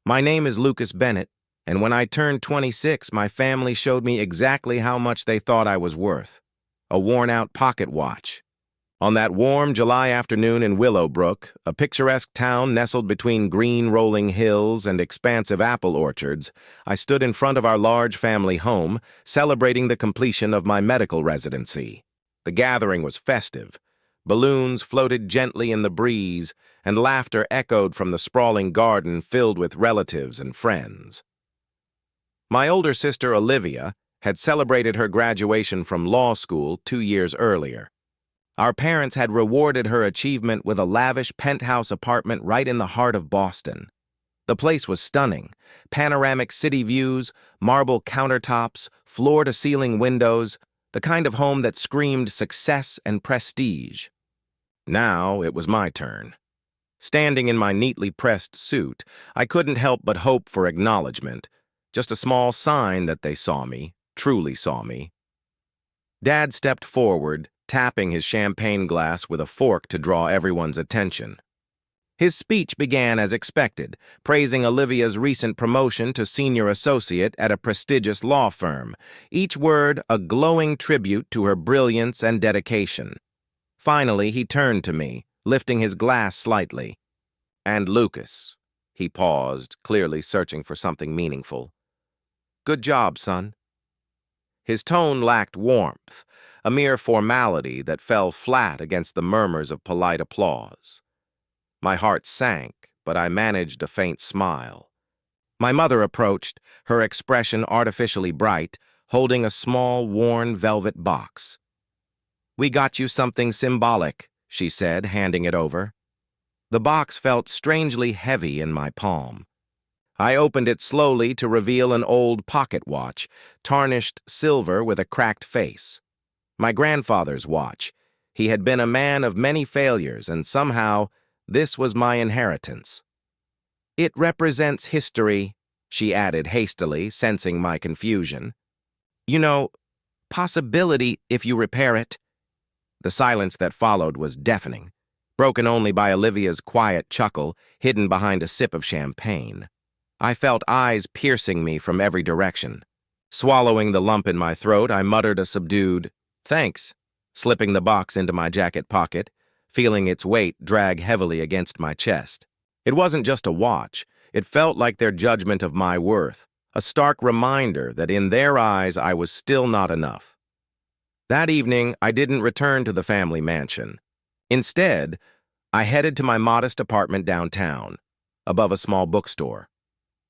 My name is Lucas Bennett, and when I turned 26, my family showed me exactly how much they thought I was worth. A worn-out pocket watch. On that warm July afternoon in Willowbrook, a picturesque town nestled between green rolling hills and expansive apple orchards, I stood in front of our large family home, celebrating the completion of my medical residency. The gathering was festive. Balloons floated gently in the breeze, and laughter echoed from the sprawling garden filled with relatives and friends. My older sister, Olivia, had celebrated her graduation from law school 2 years earlier. Our parents had rewarded her achievement with a lavish penthouse apartment right in the heart of Boston. The place was stunning. Panoramic city views, marble countertops, floor-to-ceiling windows, the kind of home that screamed success and prestige. Now it was my turn. Standing in my neatly pressed suit, I couldn't help but hope for acknowledgement, just a small sign that they saw me, truly saw me. Dad stepped forward, tapping his champagne glass with a fork to draw everyone's attention. His speech began as expected, praising Olivia's recent promotion to senior associate at a prestigious law firm, each word a glowing tribute to her brilliance and dedication. Finally, he turned to me, lifting his glass slightly. "And Lucas," he paused, clearly searching for something meaningful. "Good job, son." His tone lacked warmth, a mere formality that fell flat against the murmurs of polite applause. My heart sank, but I managed a faint smile. My mother approached, her expression artificially bright, holding a small, worn velvet box. "We got you something symbolic," she said, handing it over. The box felt strangely heavy in my palm. I opened it slowly to reveal an old pocket watch, tarnished silver with a cracked face. My grandfather's watch. He had been a man of many failures, and somehow this was my inheritance. "It represents history," she added hastily, sensing my confusion. "You know, possibility if you repair it." The silence that followed was deafening, broken only by Olivia's quiet chuckle, hidden behind a sip of champagne. I felt eyes piercing me from every direction. Swallowing the lump in my throat, I muttered a subdued, "Thanks," slipping the box into my jacket pocket, feeling its weight drag heavily against my chest. It wasn't just a watch. It felt like their judgment of my worth, a stark reminder that in their eyes I was still not enough. That evening, I didn't return to the family mansion. Instead, I headed to my modest apartment downtown, above a small bookstore.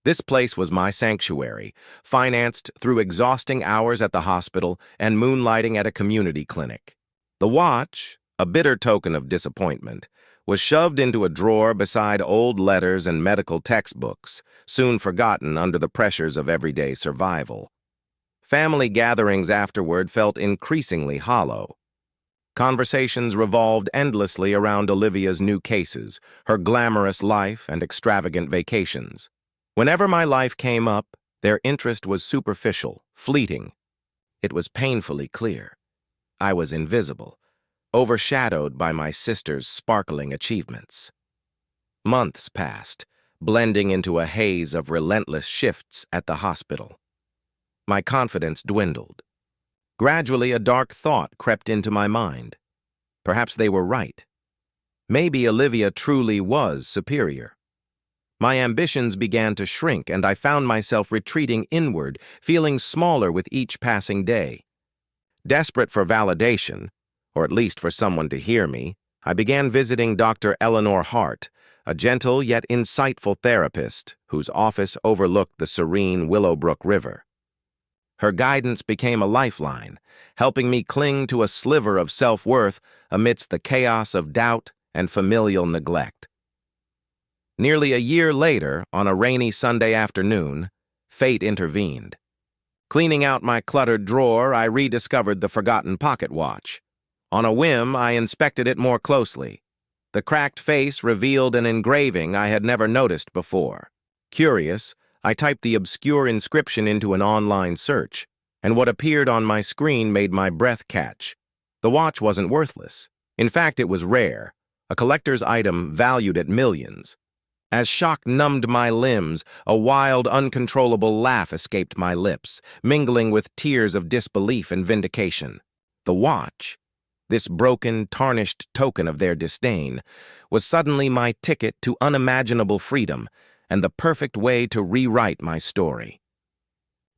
This place was my sanctuary, financed through exhausting hours at the hospital and moonlighting at a community clinic. The watch, a bitter token of disappointment, was shoved into a drawer beside old letters and medical textbooks, soon forgotten under the pressures of everyday survival. Family gatherings afterward felt increasingly hollow. Conversations revolved endlessly around Olivia's new cases, her glamorous life and extravagant vacations. Whenever my life came up, their interest was superficial, fleeting. It was painfully clear. I was invisible, overshadowed by my sister's sparkling achievements. Months passed, blending into a haze of relentless shifts at the hospital. My confidence dwindled. Gradually, a dark thought crept into my mind. Perhaps they were right. Maybe Olivia truly was superior. My ambitions began to shrink, and I found myself retreating inward, feeling smaller with each passing day. Desperate for validation, or at least for someone to hear me, I began visiting Dr. Eleanor Hart, a gentle yet insightful therapist whose office overlooked the serene Willowbrook River. Her guidance became a lifeline, helping me cling to a sliver of self-worth amidst the chaos of doubt and familial neglect. Nearly a year later, on a rainy Sunday afternoon, fate intervened. Cleaning out my cluttered drawer, I rediscovered the forgotten pocket watch. On a whim, I inspected it more closely. The cracked face revealed an engraving I had never noticed before. Curious, I typed the obscure inscription into an online search, and what appeared on my screen made my breath catch. The watch wasn't worthless. In fact, it was rare, a collector's item valued at millions. As shock numbed my limbs, a wild, uncontrollable laugh escaped my lips, mingling with tears of disbelief and vindication. The watch, this broken, tarnished token of their disdain, was suddenly my ticket to unimaginable freedom and the perfect way to rewrite my story.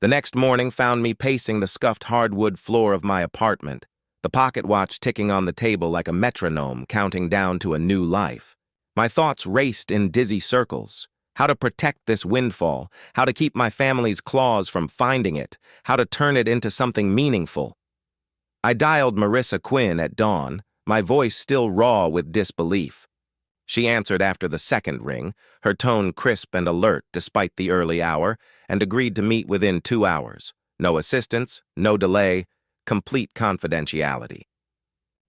The next morning found me pacing the scuffed hardwood floor of my apartment, the pocket watch ticking on the table like a metronome counting down to a new life. My thoughts raced in dizzy circles. How to protect this windfall, how to keep my family's claws from finding it, how to turn it into something meaningful. I dialed Marissa Quinn at dawn, my voice still raw with disbelief. She answered after the second ring, her tone crisp and alert despite the early hour, and agreed to meet within 2 hours. No assistance, no delay, complete confidentiality.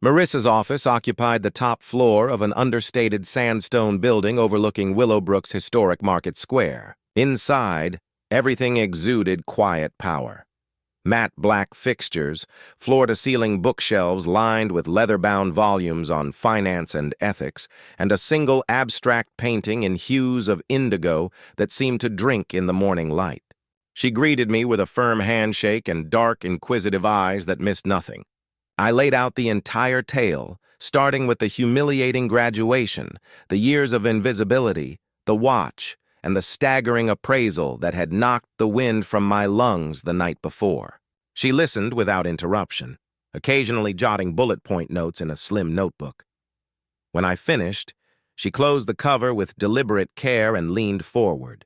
Marissa's office occupied the top floor of an understated sandstone building overlooking Willowbrook's historic Market Square. Inside, everything exuded quiet power. Matte black fixtures, floor-to-ceiling bookshelves lined with leather-bound volumes on finance and ethics, and a single abstract painting in hues of indigo that seemed to drink in the morning light. She greeted me with a firm handshake and dark, inquisitive eyes that missed nothing. I laid out the entire tale, starting with the humiliating graduation, the years of invisibility, the watch, and the staggering appraisal that had knocked the wind from my lungs the night before. She listened without interruption, occasionally jotting bullet point notes in a slim notebook. When I finished, she closed the cover with deliberate care and leaned forward.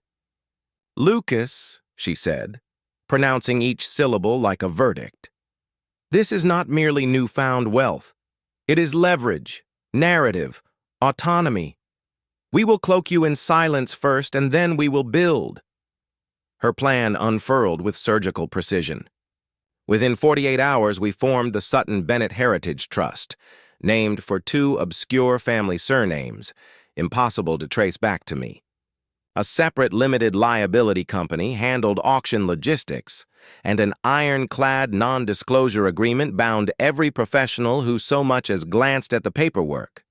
"Lucas," she said, pronouncing each syllable like a verdict. "This is not merely newfound wealth. It is leverage, narrative, autonomy. We will cloak you in silence first, and then we will build." Her plan unfurled with surgical precision. Within 48 hours, we formed the Sutton Bennett Heritage Trust, named for 2 obscure family surnames, impossible to trace back to me. A separate limited liability company handled auction logistics, and an ironclad non-disclosure agreement bound every professional who so much as glanced at the paperwork.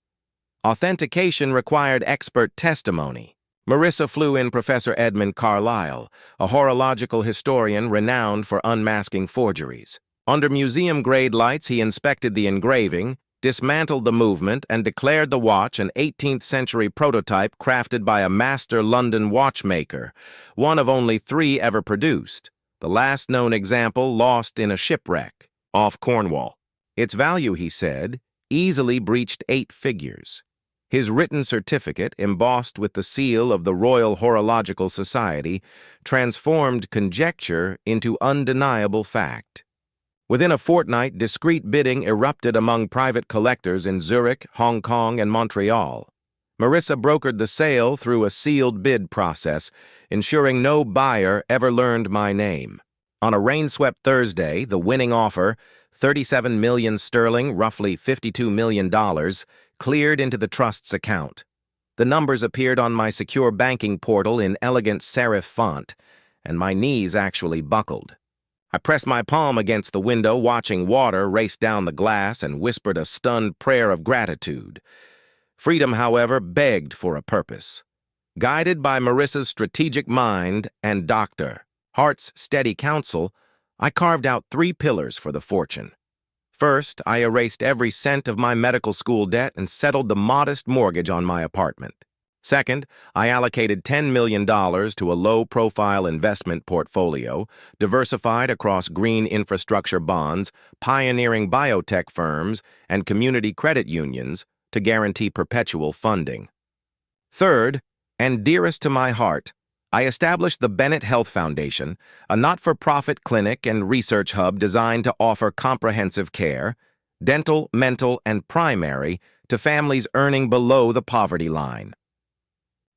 Authentication required expert testimony. Marissa flew in Professor Edmund Carlisle, a horological historian renowned for unmasking forgeries. Under museum-grade lights, he inspected the engraving, dismantled the movement, and declared the watch an 18th-century prototype crafted by a master London watchmaker, one of only 3 ever produced, the last known example lost in a shipwreck off Cornwall. Its value, he said, easily breached 8 figures. His written certificate, embossed with the seal of the Royal Horological Society, transformed conjecture into undeniable fact. Within a fortnight, discreet bidding erupted among private collectors in Zurich, Hong Kong, and Montreal. Marissa brokered the sale through a sealed bid process, ensuring no buyer ever learned my name. On a rain-swept Thursday, the winning offer, 37 million sterling, roughly $52 million, cleared into the trust's account. The numbers appeared on my secure banking portal in elegant serif font, and my knees actually buckled. I pressed my palm against the window, watching water race down the glass, and whispered a stunned prayer of gratitude. Freedom, however, begged for a purpose. Guided by Marissa's strategic mind and Dr. Hart's steady counsel, I carved out 3 pillars for the fortune. First, I erased every cent of my medical school debt and settled the modest mortgage on my apartment. Second, I allocated $10 million to a low-profile investment portfolio, diversified across green infrastructure bonds, pioneering biotech firms, and community credit unions to guarantee perpetual funding. Third, and dearest to my heart, I established the Bennett Health Foundation, a not-for-profit clinic and research hub designed to offer comprehensive care, dental, mental, and primary, to families earning below the poverty line.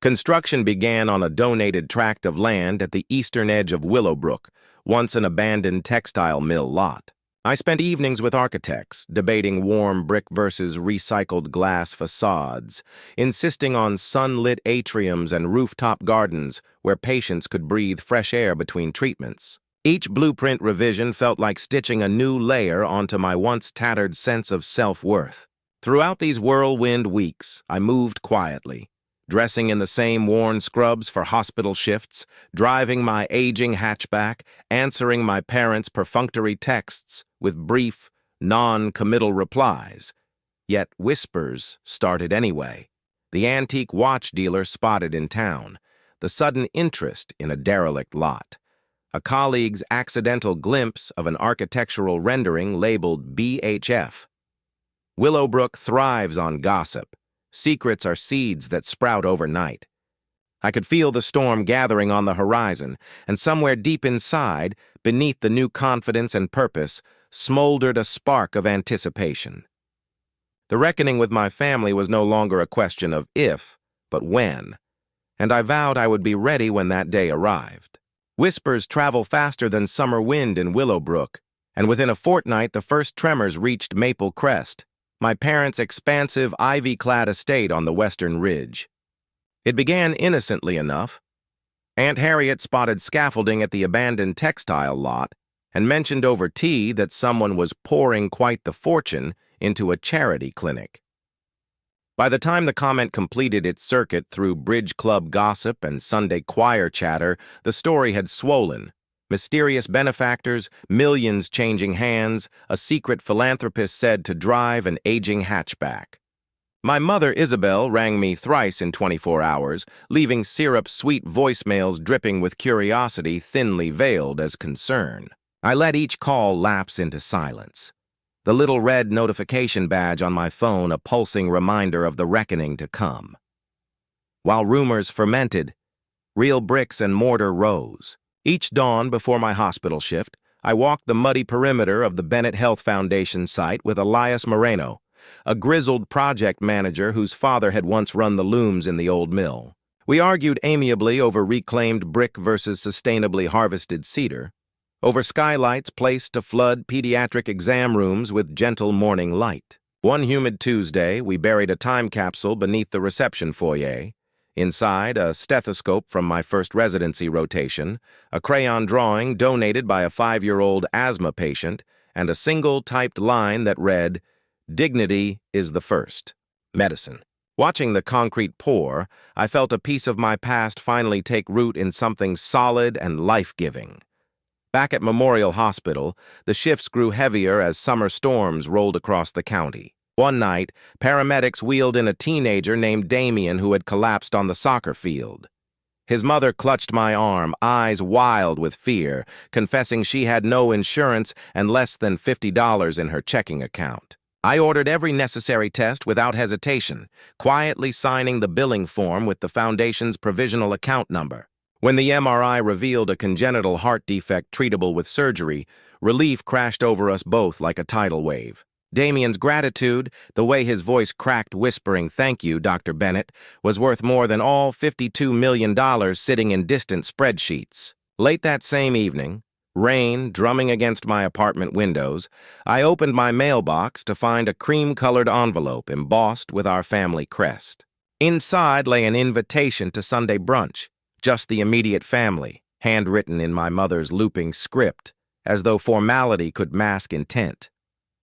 Construction began on a donated tract of land at the eastern edge of Willowbrook, once an abandoned textile mill lot. I spent evenings with architects, debating warm brick versus recycled glass facades, insisting on sunlit atriums and rooftop gardens where patients could breathe fresh air between treatments. Each blueprint revision felt like stitching a new layer onto my once tattered sense of self-worth. Throughout these whirlwind weeks, I moved quietly, dressing in the same worn scrubs for hospital shifts, driving my aging hatchback, answering my parents' perfunctory texts with brief, non-committal replies. Yet whispers started anyway. The antique watch dealer spotted in town, the sudden interest in a derelict lot, a colleague's accidental glimpse of an architectural rendering labeled BHF. Willowbrook thrives on gossip. Secrets are seeds that sprout overnight. I could feel the storm gathering on the horizon, and somewhere deep inside, beneath the new confidence and purpose, smoldered a spark of anticipation. The reckoning with my family was no longer a question of if, but when, and I vowed I would be ready when that day arrived. Whispers travel faster than summer wind in Willowbrook, and within a fortnight the first tremors reached Maple Crest, my parents' expansive ivy-clad estate on the western ridge. It began innocently enough. Aunt Harriet spotted scaffolding at the abandoned textile lot and mentioned over tea that someone was pouring quite the fortune into a charity clinic. By the time the comment completed its circuit through bridge club gossip and Sunday choir chatter, the story had swollen. Mysterious benefactors, millions changing hands, a secret philanthropist said to drive an aging hatchback. My mother, Isabel, rang me thrice in 24 hours, leaving syrup-sweet voicemails dripping with curiosity thinly veiled as concern. I let each call lapse into silence. The little red notification badge on my phone a pulsing reminder of the reckoning to come. While rumors fermented, real bricks and mortar rose. Each dawn before my hospital shift, I walked the muddy perimeter of the Bennett Health Foundation site with Elias Moreno, a grizzled project manager whose father had once run the looms in the old mill. We argued amiably over reclaimed brick versus sustainably harvested cedar, over skylights placed to flood pediatric exam rooms with gentle morning light. One humid Tuesday, we buried a time capsule beneath the reception foyer. Inside, a stethoscope from my first residency rotation, a crayon drawing donated by a 5-year-old asthma patient, and a single typed line that read, "Dignity is the first. Medicine." Watching the concrete pour, I felt a piece of my past finally take root in something solid and life-giving. Back at Memorial Hospital, the shifts grew heavier as summer storms rolled across the county. One night, paramedics wheeled in a teenager named Damien who had collapsed on the soccer field. His mother clutched my arm, eyes wild with fear, confessing she had no insurance and less than $50 in her checking account. I ordered every necessary test without hesitation, quietly signing the billing form with the foundation's provisional account number. When the MRI revealed a congenital heart defect treatable with surgery, relief crashed over us both like a tidal wave. Damien's gratitude, the way his voice cracked whispering, "Thank you, Dr. Bennett," was worth more than all $52 million sitting in distant spreadsheets. Late that same evening, rain drumming against my apartment windows, I opened my mailbox to find a cream-colored envelope embossed with our family crest. Inside lay an invitation to Sunday brunch, just the immediate family, handwritten in my mother's looping script, as though formality could mask intent.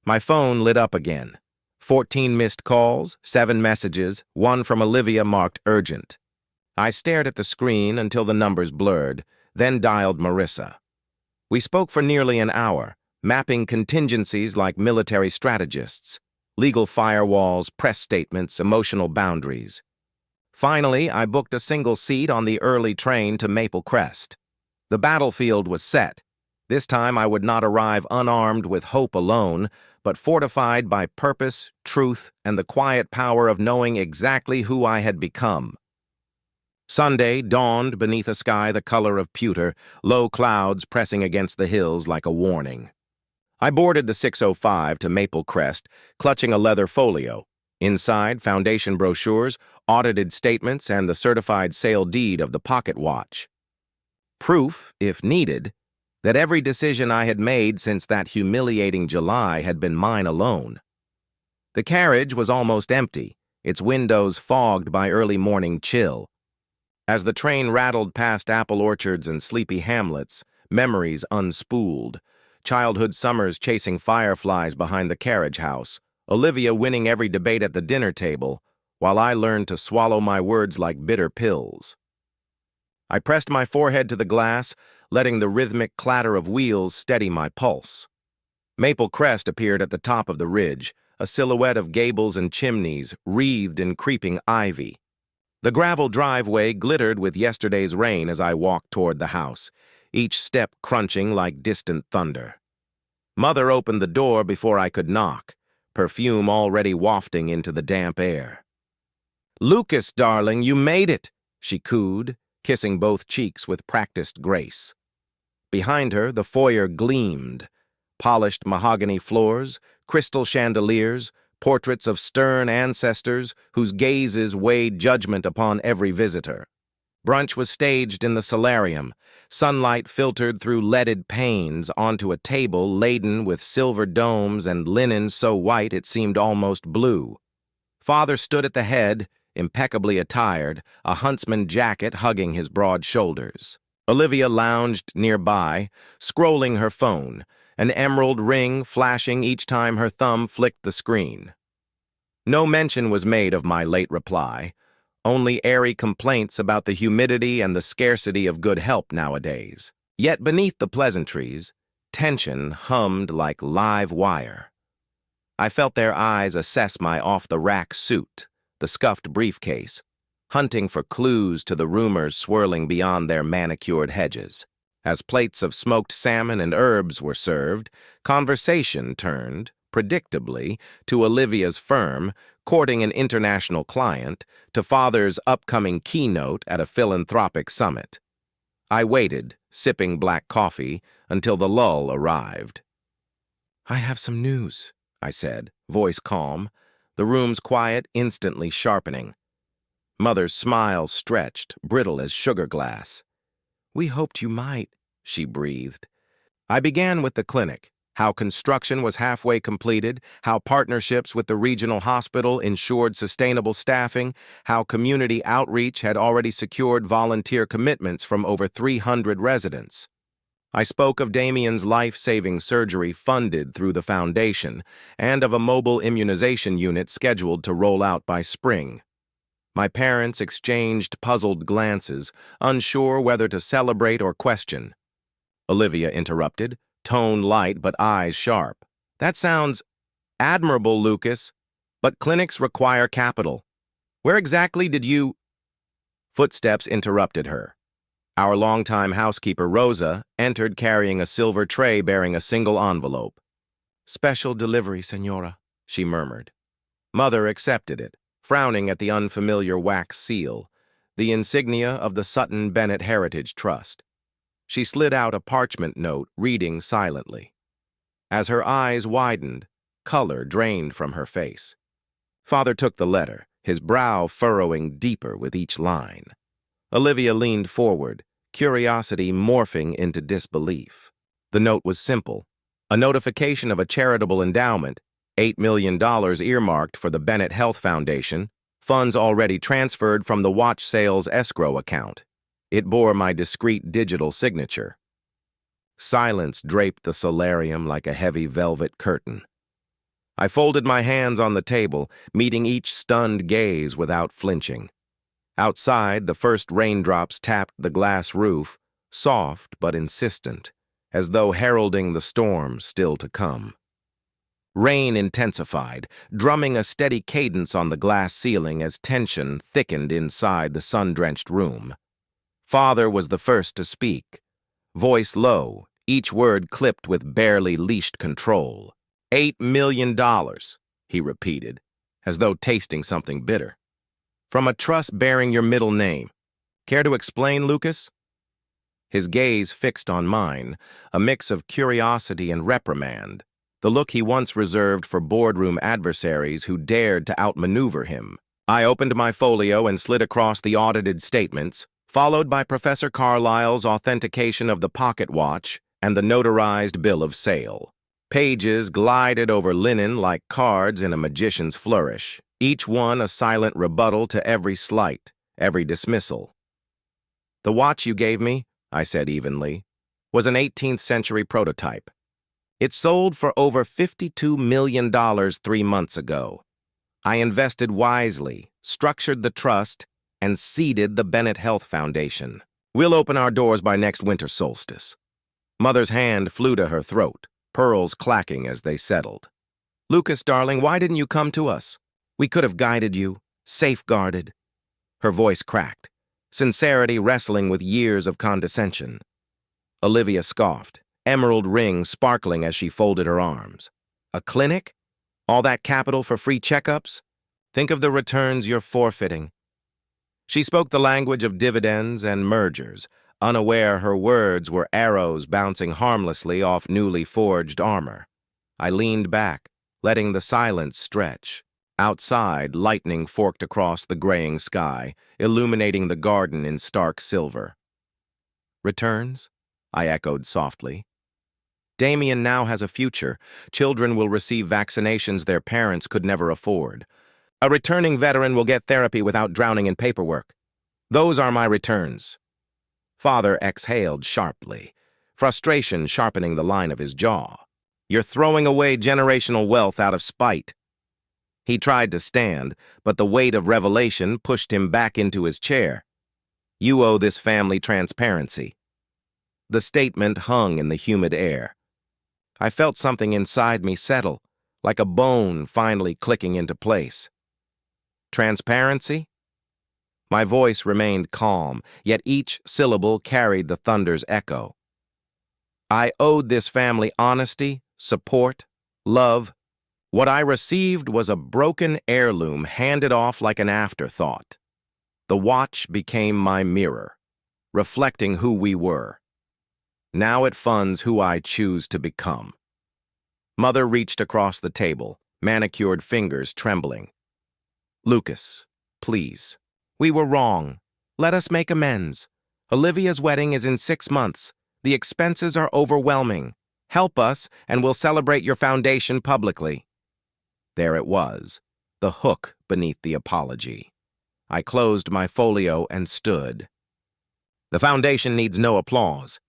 My phone lit up again. 14 missed calls, 7 messages, one from Olivia marked urgent. I stared at the screen until the numbers blurred, then dialed Marissa. We spoke for nearly an hour, mapping contingencies like military strategists, legal firewalls, press statements, emotional boundaries. Finally, I booked a single seat on the early train to Maple Crest. The battlefield was set. This time I would not arrive unarmed with hope alone, but fortified by purpose, truth, and the quiet power of knowing exactly who I had become. Sunday dawned beneath a sky the color of pewter, low clouds pressing against the hills like a warning. I boarded the 6:05 to Maple Crest, clutching a leather folio. Inside, foundation brochures, audited statements, and the certified sale deed of the pocket watch. Proof, if needed, that every decision I had made since that humiliating July had been mine alone. The carriage was almost empty, its windows fogged by early morning chill. As the train rattled past apple orchards and sleepy hamlets, memories unspooled, childhood summers chasing fireflies behind the carriage house, Olivia winning every debate at the dinner table, while I learned to swallow my words like bitter pills. I pressed my forehead to the glass, letting the rhythmic clatter of wheels steady my pulse. Maple Crest appeared at the top of the ridge, a silhouette of gables and chimneys wreathed in creeping ivy. The gravel driveway glittered with yesterday's rain as I walked toward the house, each step crunching like distant thunder. Mother opened the door before I could knock, perfume already wafting into the damp air. "Lucas, darling, you made it," she cooed, kissing both cheeks with practiced grace. Behind her, the foyer gleamed. Polished mahogany floors, crystal chandeliers, portraits of stern ancestors whose gazes weighed judgment upon every visitor. Brunch was staged in the solarium, sunlight filtered through leaded panes onto a table laden with silver domes and linen so white it seemed almost blue. Father stood at the head, impeccably attired, a huntsman jacket hugging his broad shoulders. Olivia lounged nearby, scrolling her phone, an emerald ring flashing each time her thumb flicked the screen. No mention was made of my late reply, only airy complaints about the humidity and the scarcity of good help nowadays. Yet beneath the pleasantries, tension hummed like live wire. I felt their eyes assess my off-the-rack suit, the scuffed briefcase, hunting for clues to the rumors swirling beyond their manicured hedges. As plates of smoked salmon and herbs were served, conversation turned, predictably, to Olivia's firm, courting an international client, to Father's upcoming keynote at a philanthropic summit. I waited, sipping black coffee, until the lull arrived. "I have some news," I said, voice calm, the room's quiet instantly sharpening. Mother's smile stretched, brittle as sugar glass. "We hoped you might," she breathed. I began with the clinic, how construction was halfway completed, how partnerships with the regional hospital ensured sustainable staffing, how community outreach had already secured volunteer commitments from over 300 residents. I spoke of Damien's life-saving surgery funded through the foundation and of a mobile immunization unit scheduled to roll out by spring. My parents exchanged puzzled glances, unsure whether to celebrate or question. Olivia interrupted, tone light but eyes sharp. "That sounds admirable, Lucas, but clinics require capital. Where exactly did you—" Footsteps interrupted her. Our longtime housekeeper, Rosa, entered carrying a silver tray bearing a single envelope. "Special delivery, Senora," she murmured. Mother accepted it, frowning at the unfamiliar wax seal, the insignia of the Sutton Bennett Heritage Trust. She slid out a parchment note, reading silently. As her eyes widened, color drained from her face. Father took the letter, his brow furrowing deeper with each line. Olivia leaned forward, curiosity morphing into disbelief. The note was simple, a notification of a charitable endowment, $8 million earmarked for the Bennett Health Foundation, funds already transferred from the watch sales escrow account. It bore my discreet digital signature. Silence draped the solarium like a heavy velvet curtain. I folded my hands on the table, meeting each stunned gaze without flinching. Outside, the first raindrops tapped the glass roof, soft but insistent, as though heralding the storm still to come. Rain intensified, drumming a steady cadence on the glass ceiling as tension thickened inside the sun-drenched room. Father was the first to speak, voice low, each word clipped with barely leashed control. $8 million, he repeated, as though tasting something bitter. From a trust bearing your middle name. Care to explain, Lucas? His gaze fixed on mine, a mix of curiosity and reprimand, the look he once reserved for boardroom adversaries who dared to outmaneuver him. I opened my folio and slid across the audited statements, followed by Professor Carlyle's authentication of the pocket watch and the notarized bill of sale. Pages glided over linen like cards in a magician's flourish, each one a silent rebuttal to every slight, every dismissal. "The watch you gave me," I said evenly, "was an 18th century prototype. It sold for over $52 million 3 months ago. I invested wisely, structured the trust, and seeded the Bennett Health Foundation. We'll open our doors by next winter solstice. Mother's hand flew to her throat, pearls clacking as they settled. Lucas, darling, why didn't you come to us? We could have guided you, safeguarded. Her voice cracked, sincerity wrestling with years of condescension. Olivia scoffed, emerald ring sparkling as she folded her arms. A clinic? All that capital for free checkups? Think of the returns you're forfeiting. She spoke the language of dividends and mergers, unaware her words were arrows bouncing harmlessly off newly forged armor. I leaned back, letting the silence stretch. Outside, lightning forked across the graying sky, illuminating the garden in stark silver. Returns? I echoed softly. Damien now has a future. Children will receive vaccinations their parents could never afford. A returning veteran will get therapy without drowning in paperwork. Those are my returns. Father exhaled sharply, frustration sharpening the line of his jaw. You're throwing away generational wealth out of spite. He tried to stand, but the weight of revelation pushed him back into his chair. You owe this family transparency. The statement hung in the humid air. I felt something inside me settle, like a bone finally clicking into place. Transparency? My voice remained calm, yet each syllable carried the thunder's echo. I owed this family honesty, support, love. What I received was a broken heirloom handed off like an afterthought. The watch became my mirror, reflecting who we were. Now it funds who I choose to become. Mother reached across the table, manicured fingers trembling. Lucas, please. We were wrong. Let us make amends. Olivia's wedding is in 6 months. The expenses are overwhelming. Help us, and we'll celebrate your foundation publicly. There it was, the hook beneath the apology. I closed my folio and stood. The foundation needs no applause,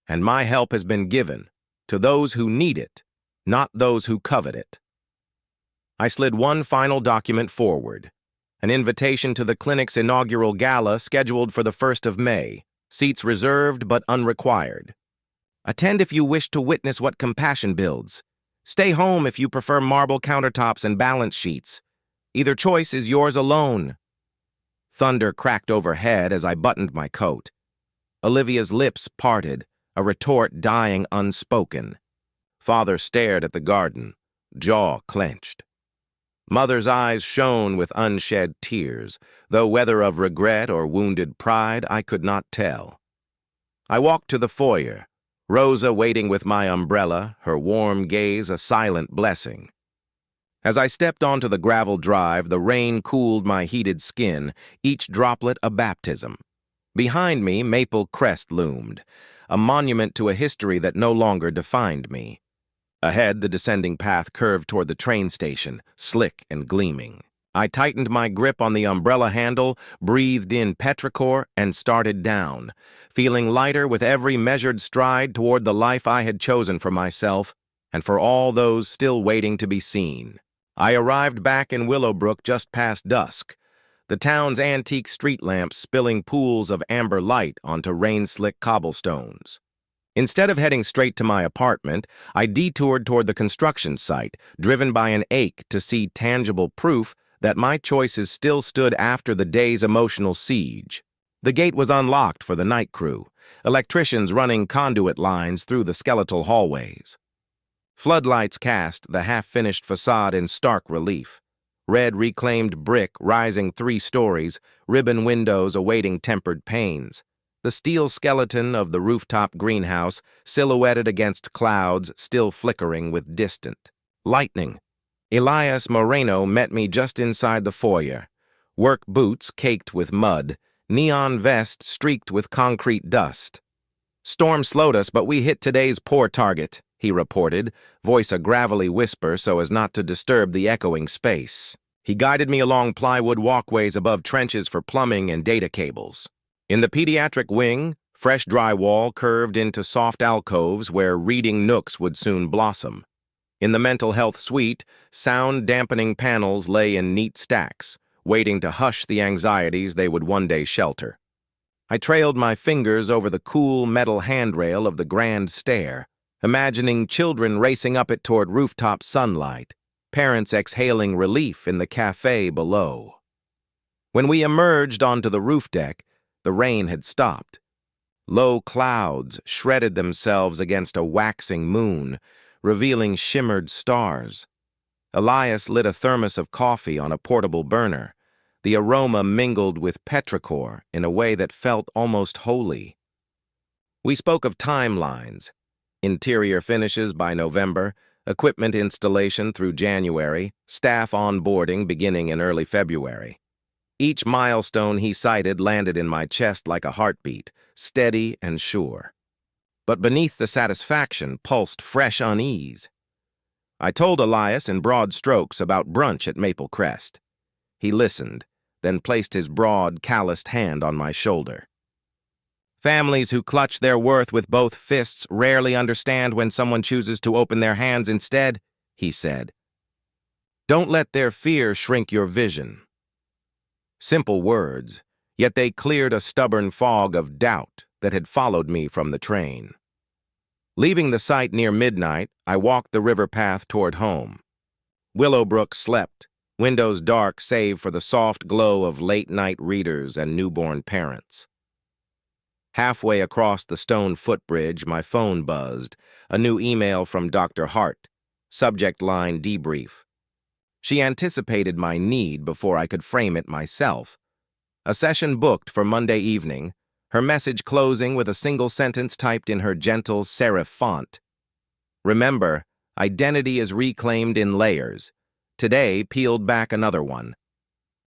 and my help has been given to those who need it, not those who covet it. I slid one final document forward, an invitation to the clinic's inaugural gala scheduled for the 1st of May, seats reserved but unrequired. Attend if you wish to witness what compassion builds. Stay home if you prefer marble countertops and balance sheets. Either choice is yours alone. Thunder cracked overhead as I buttoned my coat. Olivia's lips parted, a retort dying unspoken. Father stared at the garden, jaw clenched. Mother's eyes shone with unshed tears, though whether of regret or wounded pride I could not tell. I walked to the foyer, Rosa waiting with my umbrella, her warm gaze a silent blessing. As I stepped onto the gravel drive, the rain cooled my heated skin, each droplet a baptism. Behind me, Maple Crest loomed, a monument to a history that no longer defined me. Ahead, the descending path curved toward the train station, slick and gleaming. I tightened my grip on the umbrella handle, breathed in petrichor, and started down, feeling lighter with every measured stride toward the life I had chosen for myself and for all those still waiting to be seen. I arrived back in Willowbrook just past dusk, the town's antique street lamps spilling pools of amber light onto rain-slick cobblestones. Instead of heading straight to my apartment, I detoured toward the construction site, driven by an ache to see tangible proof that my choices still stood after the day's emotional siege. The gate was unlocked for the night crew, electricians running conduit lines through the skeletal hallways. Floodlights cast the half-finished facade in stark relief. Red reclaimed brick rising 3 stories, ribbon windows awaiting tempered panes. The steel skeleton of the rooftop greenhouse silhouetted against clouds still flickering with distant lightning. Elias Moreno met me just inside the foyer, work boots caked with mud, neon vest streaked with concrete dust. Storm slowed us, but we hit today's poor target, he reported, voice a gravelly whisper so as not to disturb the echoing space. He guided me along plywood walkways above trenches for plumbing and data cables. In the pediatric wing, fresh drywall curved into soft alcoves where reading nooks would soon blossom. In the mental health suite, sound-dampening panels lay in neat stacks, waiting to hush the anxieties they would one day shelter. I trailed my fingers over the cool metal handrail of the grand stair, imagining children racing up it toward rooftop sunlight, parents exhaling relief in the cafe below. When we emerged onto the roof deck, the rain had stopped. Low clouds shredded themselves against a waxing moon, revealing shimmered stars. Elias lit a thermos of coffee on a portable burner. The aroma mingled with petrichor in a way that felt almost holy. We spoke of timelines, interior finishes by November, equipment installation through January, staff onboarding beginning in early February. Each milestone he cited landed in my chest like a heartbeat, steady and sure. But beneath the satisfaction pulsed fresh unease. I told Elias in broad strokes about brunch at Maple Crest. He listened, then placed his broad, calloused hand on my shoulder. Families who clutch their worth with both fists rarely understand when someone chooses to open their hands instead, he said. Don't let their fear shrink your vision. Simple words, yet they cleared a stubborn fog of doubt that had followed me from the train. Leaving the site near midnight, I walked the river path toward home. Willowbrook slept, windows dark save for the soft glow of late-night readers and newborn parents. Halfway across the stone footbridge, my phone buzzed, a new email from Dr. Hart, subject line debrief. She anticipated my need before I could frame it myself. A session booked for Monday evening, her message closing with a single sentence typed in her gentle serif font. Remember, identity is reclaimed in layers. Today peeled back another one.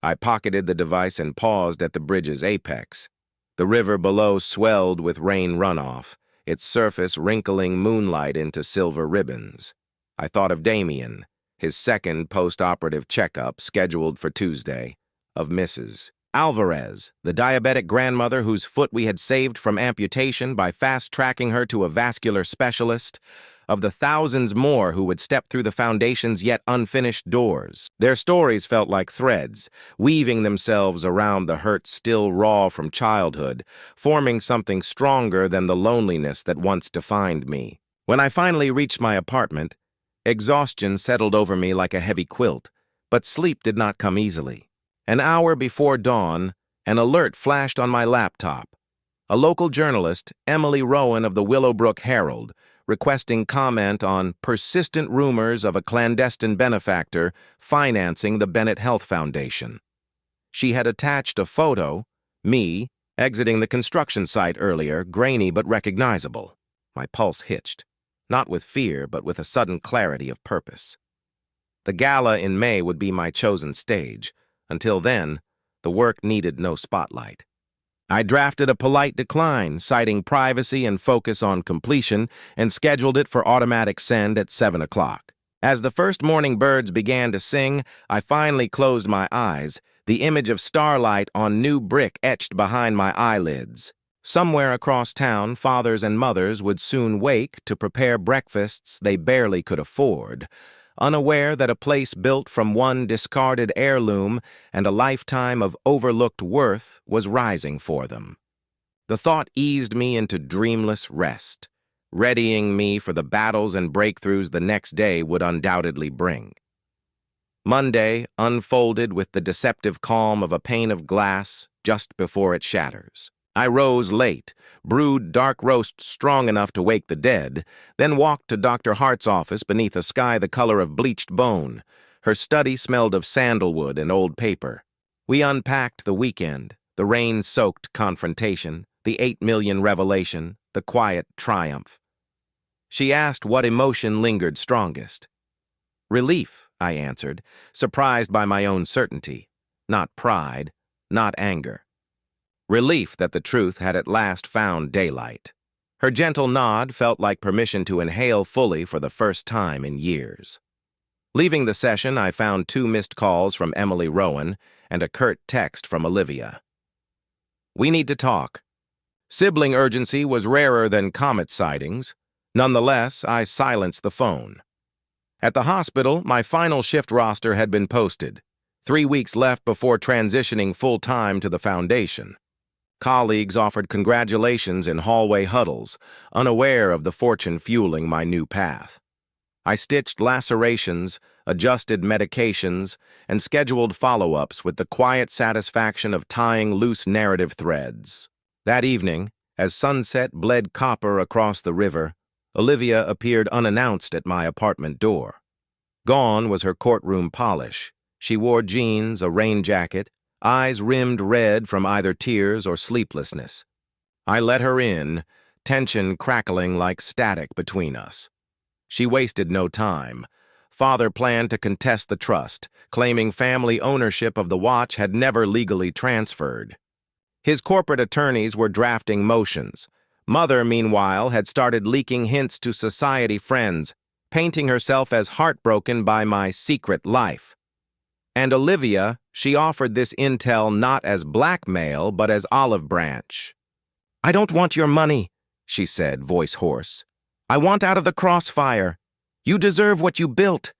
I pocketed the device and paused at the bridge's apex. The river below swelled with rain runoff, its surface wrinkling moonlight into silver ribbons. I thought of Damien, his second post-operative checkup scheduled for Tuesday, of Mrs. Alvarez, the diabetic grandmother whose foot we had saved from amputation by fast-tracking her to a vascular specialist, of the thousands more who would step through the foundation's yet unfinished doors. Their stories felt like threads, weaving themselves around the hurt still raw from childhood, forming something stronger than the loneliness that once defined me. When I finally reached my apartment, exhaustion settled over me like a heavy quilt, but sleep did not come easily. An hour before dawn, an alert flashed on my laptop. A local journalist, Emily Rowan of the Willowbrook Herald, requesting comment on persistent rumors of a clandestine benefactor financing the Bennett Health Foundation. She had attached a photo, me, exiting the construction site earlier, grainy but recognizable. My pulse hitched, not with fear, but with a sudden clarity of purpose. The gala in May would be my chosen stage. Until then, the work needed no spotlight. I drafted a polite decline, citing privacy and focus on completion, and scheduled it for automatic send at 7 o'clock. As the first morning birds began to sing, I finally closed my eyes, the image of starlight on new brick etched behind my eyelids. Somewhere across town, fathers and mothers would soon wake to prepare breakfasts they barely could afford, unaware that a place built from one discarded heirloom and a lifetime of overlooked worth was rising for them. The thought eased me into dreamless rest, readying me for the battles and breakthroughs the next day would undoubtedly bring. Monday unfolded with the deceptive calm of a pane of glass just before it shatters. I rose late, brewed dark roast strong enough to wake the dead, then walked to Dr. Hart's office beneath a sky the color of bleached bone. Her study smelled of sandalwood and old paper. We unpacked the weekend, the rain-soaked confrontation, the 8 million revelation, the quiet triumph. She asked what emotion lingered strongest. Relief, I answered, surprised by my own certainty. Not pride, not anger. Relief that the truth had at last found daylight. Her gentle nod felt like permission to inhale fully for the first time in years. Leaving the session, I found 2 missed calls from Emily Rowan and a curt text from Olivia. We need to talk. Sibling urgency was rarer than comet sightings. Nonetheless, I silenced the phone. At the hospital, my final shift roster had been posted. 3 weeks left before transitioning full-time to the foundation. Colleagues offered congratulations in hallway huddles, unaware of the fortune fueling my new path. I stitched lacerations, adjusted medications, and scheduled follow-ups with the quiet satisfaction of tying loose narrative threads. That evening, as sunset bled copper across the river, Olivia appeared unannounced at my apartment door. Gone was her courtroom polish. She wore jeans, a rain jacket, eyes rimmed red from either tears or sleeplessness. I let her in, tension crackling like static between us. She wasted no time. Father planned to contest the trust, claiming family ownership of the watch had never legally transferred. His corporate attorneys were drafting motions. Mother, meanwhile, had started leaking hints to society friends, painting herself as heartbroken by my secret life. And Olivia, she offered this intel not as blackmail, but as olive branch. "I don't want your money," she said, voice hoarse. "I want out of the crossfire. You deserve what you built.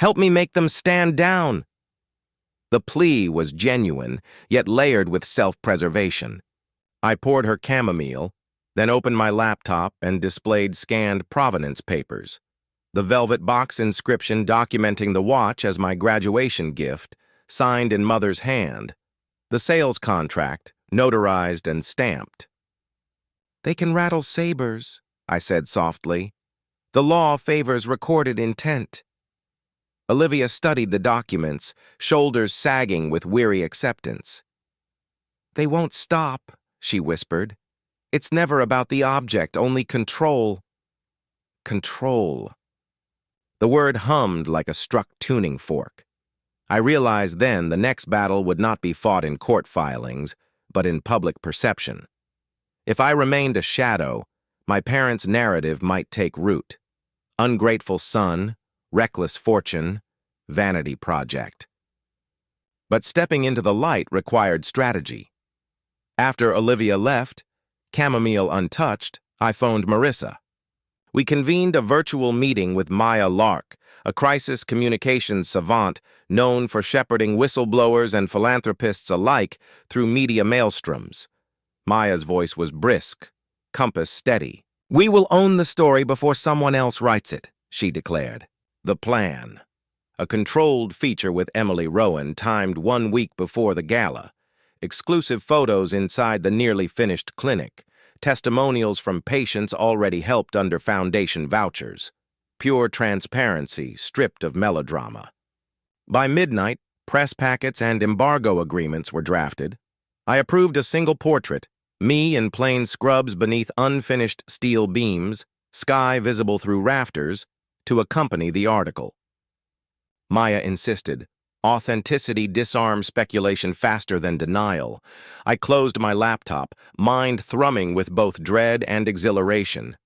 Help me make them stand down." The plea was genuine, yet layered with self-preservation. I poured her chamomile, then opened my laptop and displayed scanned provenance papers. The velvet box inscription documenting the watch as my graduation gift, signed in Mother's hand. The sales contract, notarized and stamped. "They can rattle sabers," I said softly. "The law favors recorded intent." Olivia studied the documents, shoulders sagging with weary acceptance. "They won't stop," she whispered. "It's never about the object, only control." Control. The word hummed like a struck tuning fork. I realized then the next battle would not be fought in court filings, but in public perception. If I remained a shadow, my parents' narrative might take root. Ungrateful son, reckless fortune, vanity project. But stepping into the light required strategy. After Olivia left, chamomile untouched, I phoned Marissa. We convened a virtual meeting with Maya Lark, a crisis communications savant known for shepherding whistleblowers and philanthropists alike through media maelstroms. Maya's voice was brisk, compass steady. "We will own the story before someone else writes it," she declared. The plan. A controlled feature with Emily Rowan timed 1 week before the gala. Exclusive photos inside the nearly finished clinic. Testimonials from patients already helped under foundation vouchers. Pure transparency, stripped of melodrama. By midnight, press packets and embargo agreements were drafted. I approved a single portrait, me in plain scrubs beneath unfinished steel beams, sky visible through rafters, to accompany the article. Maya insisted. Authenticity disarms speculation faster than denial. I closed my laptop, mind thrumming with both dread and exhilaration.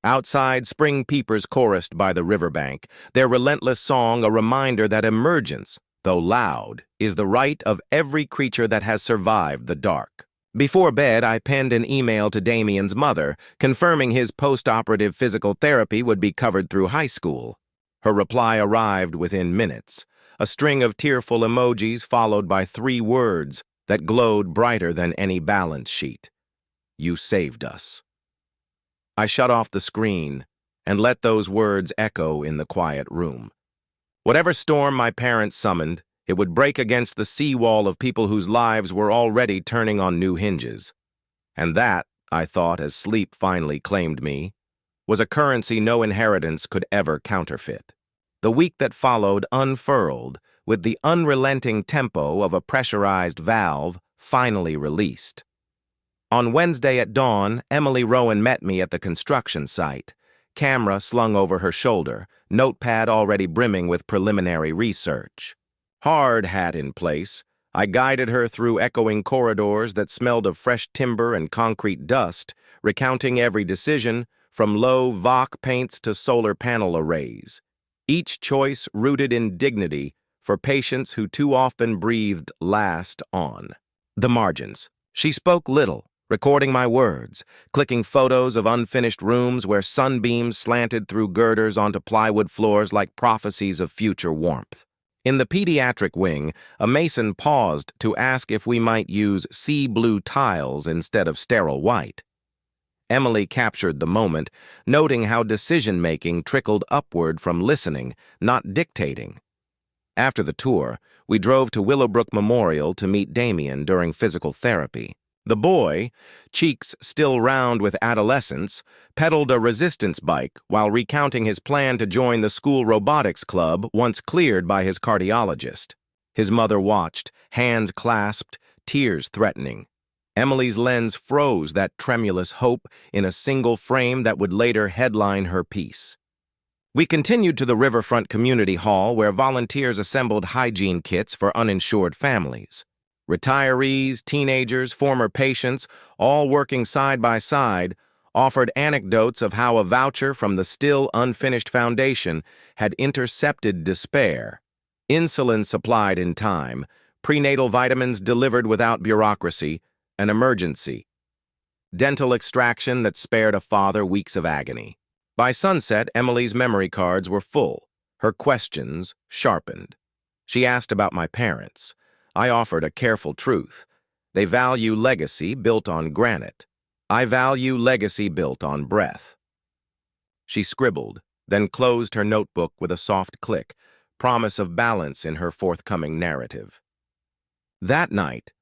Outside, spring peepers chorused by the riverbank, their relentless song a reminder that emergence, though loud, is the right of every creature that has survived the dark. Before bed, I penned an email to Damien's mother, confirming his post-operative physical therapy would be covered through high school. Her reply arrived within minutes. A string of tearful emojis followed by 3 words that glowed brighter than any balance sheet. "You saved us." I shut off the screen and let those words echo in the quiet room. Whatever storm my parents summoned, it would break against the seawall of people whose lives were already turning on new hinges. And that, I thought as sleep finally claimed me, was a currency no inheritance could ever counterfeit. The week that followed unfurled with the unrelenting tempo of a pressurized valve finally released. On Wednesday at dawn, Emily Rowan met me at the construction site, camera slung over her shoulder, notepad already brimming with preliminary research. Hard hat in place, I guided her through echoing corridors that smelled of fresh timber and concrete dust, recounting every decision, from low VOC paints to solar panel arrays. Each choice rooted in dignity for patients who too often breathed last on. The margins. She spoke little, recording my words, clicking photos of unfinished rooms where sunbeams slanted through girders onto plywood floors like prophecies of future warmth. In the pediatric wing, a mason paused to ask if we might use sea blue tiles instead of sterile white. Emily captured the moment, noting how decision-making trickled upward from listening, not dictating. After the tour, we drove to Willowbrook Memorial to meet Damien during physical therapy. The boy, cheeks still round with adolescence, pedaled a resistance bike while recounting his plan to join the school robotics club once cleared by his cardiologist. His mother watched, hands clasped, tears threatening. Emily's lens froze that tremulous hope in a single frame that would later headline her piece. We continued to the Riverfront Community Hall where volunteers assembled hygiene kits for uninsured families. Retirees, teenagers, former patients, all working side by side, offered anecdotes of how a voucher from the still unfinished foundation had intercepted despair, insulin supplied in time, prenatal vitamins delivered without bureaucracy, an emergency, dental extraction that spared a father weeks of agony. By sunset, Emily's memory cards were full, her questions sharpened. She asked about my parents. I offered a careful truth. They value legacy built on granite. I value legacy built on breath. She scribbled, then closed her notebook with a soft click, promise of balance in her forthcoming narrative. That night,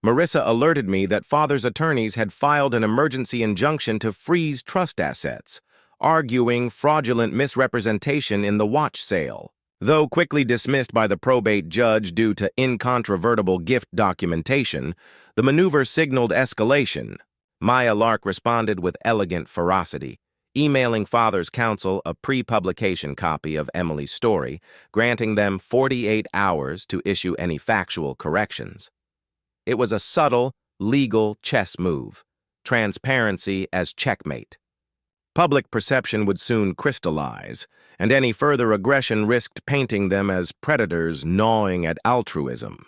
Marissa alerted me that father's attorneys had filed an emergency injunction to freeze trust assets, arguing fraudulent misrepresentation in the watch sale. Though quickly dismissed by the probate judge due to incontrovertible gift documentation, the maneuver signaled escalation. Maya Lark responded with elegant ferocity, emailing father's counsel a pre-publication copy of Emily's story, granting them 48 hours to issue any factual corrections. It was a subtle, legal chess move, transparency as checkmate. Public perception would soon crystallize, and any further aggression risked painting them as predators gnawing at altruism.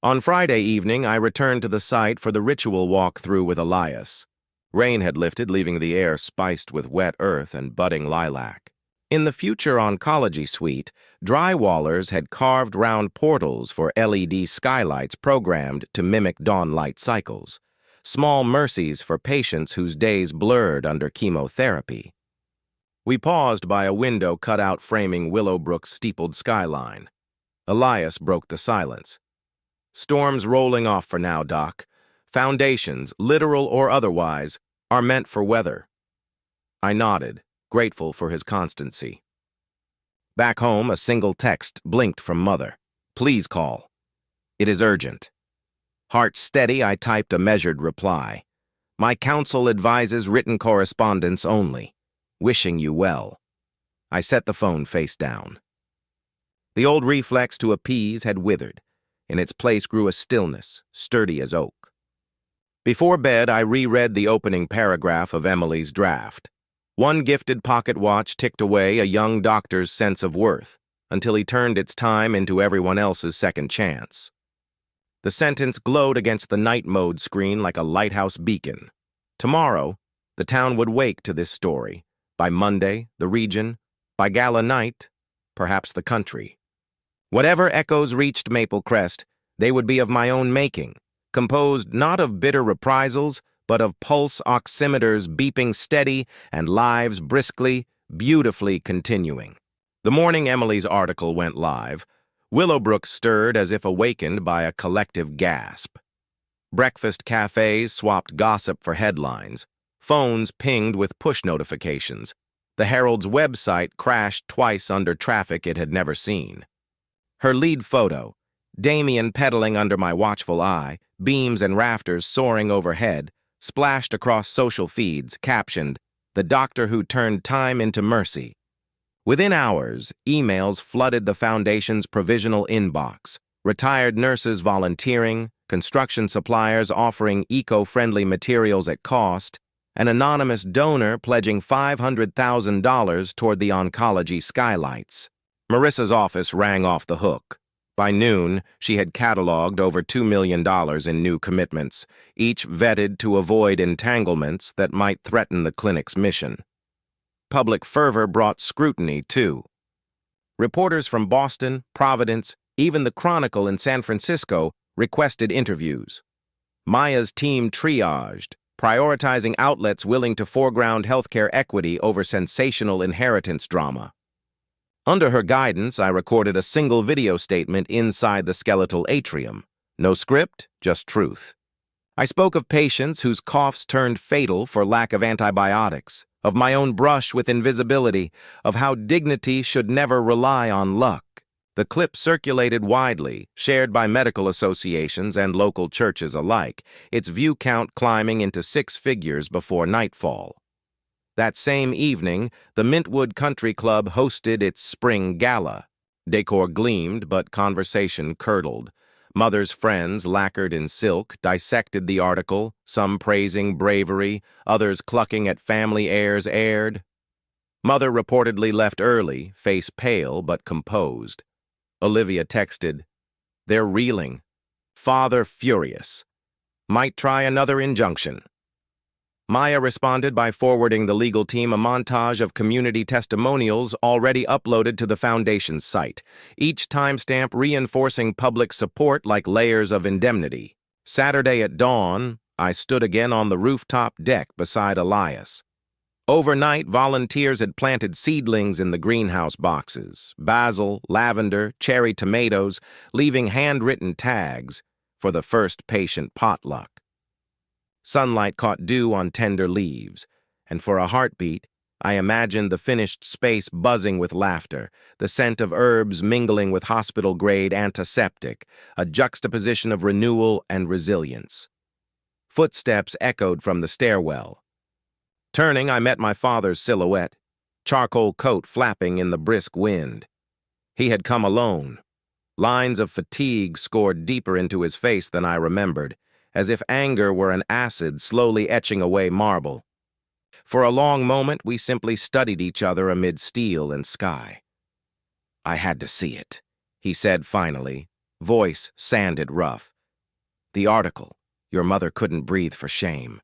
On Friday evening, I returned to the site for the ritual walk-through with Elias. Rain had lifted, leaving the air spiced with wet earth and budding lilac. In the future oncology suite, drywallers had carved round portals for LED skylights programmed to mimic dawn light cycles, small mercies for patients whose days blurred under chemotherapy. We paused by a window cutout framing Willowbrook's steepled skyline. Elias broke the silence. "Storms rolling off for now, Doc. Foundations, literal or otherwise, are meant for weather." I nodded, grateful for his constancy. Back home, a single text blinked from Mother. "Please call. It is urgent." Heart steady, I typed a measured reply. "My counsel advises written correspondence only. Wishing you well." I set the phone face down. The old reflex to appease had withered. In its place grew a stillness, sturdy as oak. Before bed, I reread the opening paragraph of Emily's draft. One gifted pocket watch ticked away a young doctor's sense of worth, until he turned its time into everyone else's second chance. The sentence glowed against the night mode screen like a lighthouse beacon. Tomorrow, the town would wake to this story. By Monday, the region. By gala night, perhaps the country. Whatever echoes reached Maple Crest, they would be of my own making, composed not of bitter reprisals, but of pulse oximeters beeping steady and lives briskly, beautifully continuing. The morning Emily's article went live, Willowbrook stirred as if awakened by a collective gasp. Breakfast cafes swapped gossip for headlines. Phones pinged with push notifications. The Herald's website crashed twice under traffic it had never seen. Her lead photo, Damien pedaling under my watchful eye, beams and rafters soaring overhead, splashed across social feeds, captioned, "The doctor who turned time into mercy." Within hours, emails flooded the foundation's provisional inbox, retired nurses volunteering, construction suppliers offering eco-friendly materials at cost, an anonymous donor pledging $500,000 toward the oncology skylights. Marissa's office rang off the hook. By noon, she had cataloged over $2 million in new commitments, each vetted to avoid entanglements that might threaten the clinic's mission. Public fervor brought scrutiny, too. Reporters from Boston, Providence, even the Chronicle in San Francisco requested interviews. Maya's team triaged, prioritizing outlets willing to foreground healthcare equity over sensational inheritance drama. Under her guidance, I recorded a single video statement inside the skeletal atrium. No script, just truth. I spoke of patients whose coughs turned fatal for lack of antibiotics, of my own brush with invisibility, of how dignity should never rely on luck. The clip circulated widely, shared by medical associations and local churches alike, its view count climbing into 6 figures before nightfall. That same evening, the Mintwood Country Club hosted its spring gala. Decor gleamed, but conversation curdled. Mother's friends, lacquered in silk, dissected the article, some praising bravery, others clucking at family heirs aired. Mother reportedly left early, face pale but composed. Olivia texted, "They're reeling. Father furious. Might try another injunction." Maya responded by forwarding the legal team a montage of community testimonials already uploaded to the Foundation's site, each timestamp reinforcing public support like layers of indemnity. Saturday at dawn, I stood again on the rooftop deck beside Elias. Overnight, volunteers had planted seedlings in the greenhouse boxes, basil, lavender, cherry tomatoes, leaving handwritten tags for the first patient potluck. Sunlight caught dew on tender leaves, and for a heartbeat, I imagined the finished space buzzing with laughter, the scent of herbs mingling with hospital-grade antiseptic, a juxtaposition of renewal and resilience. Footsteps echoed from the stairwell. Turning, I met my father's silhouette, charcoal coat flapping in the brisk wind. He had come alone. Lines of fatigue scored deeper into his face than I remembered, as if anger were an acid slowly etching away marble. For a long moment, we simply studied each other amid steel and sky. "I had to see it," he said finally, voice sanded rough. "The article. Your mother couldn't breathe for shame."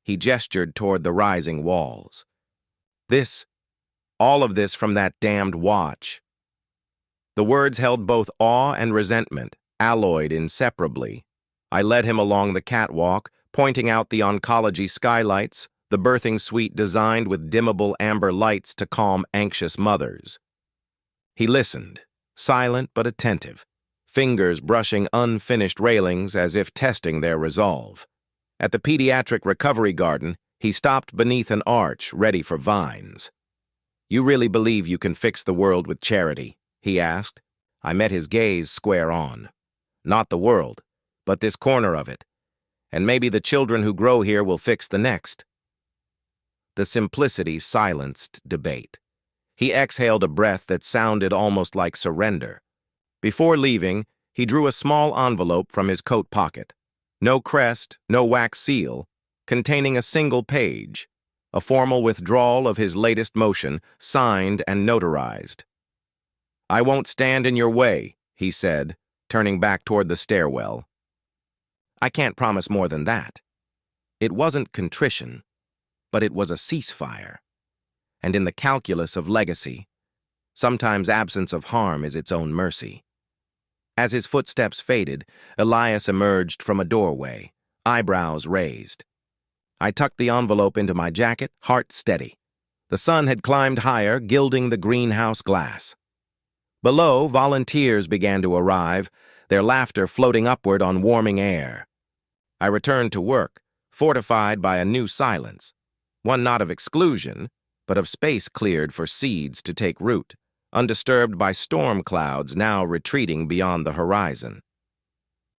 He gestured toward the rising walls. All of this from that damned watch." The words held both awe and resentment, alloyed inseparably. I led him along the catwalk, pointing out the oncology skylights, the birthing suite designed with dimmable amber lights to calm anxious mothers. He listened, silent but attentive, fingers brushing unfinished railings as if testing their resolve. At the pediatric recovery garden, he stopped beneath an arch ready for vines. "You really believe you can fix the world with charity?" he asked. I met his gaze square on. "Not the world, but this corner of it. And maybe the children who grow here will fix the next." The simplicity silenced debate. He exhaled a breath that sounded almost like surrender. Before leaving, he drew a small envelope from his coat pocket. No crest, no wax seal, containing a single page, a formal withdrawal of his latest motion, signed and notarized. "I won't stand in your way," he said, turning back toward the stairwell. I can't promise more than that. It wasn't contrition, but it was a ceasefire. And in the calculus of legacy, sometimes absence of harm is its own mercy. As his footsteps faded, Elias emerged from a doorway, eyebrows raised. I tucked the envelope into my jacket, heart steady. The sun had climbed higher, gilding the greenhouse glass. Below, volunteers began to arrive, their laughter floating upward on warming air. I returned to work, fortified by a new silence, one not of exclusion, but of space cleared for seeds to take root, undisturbed by storm clouds now retreating beyond the horizon.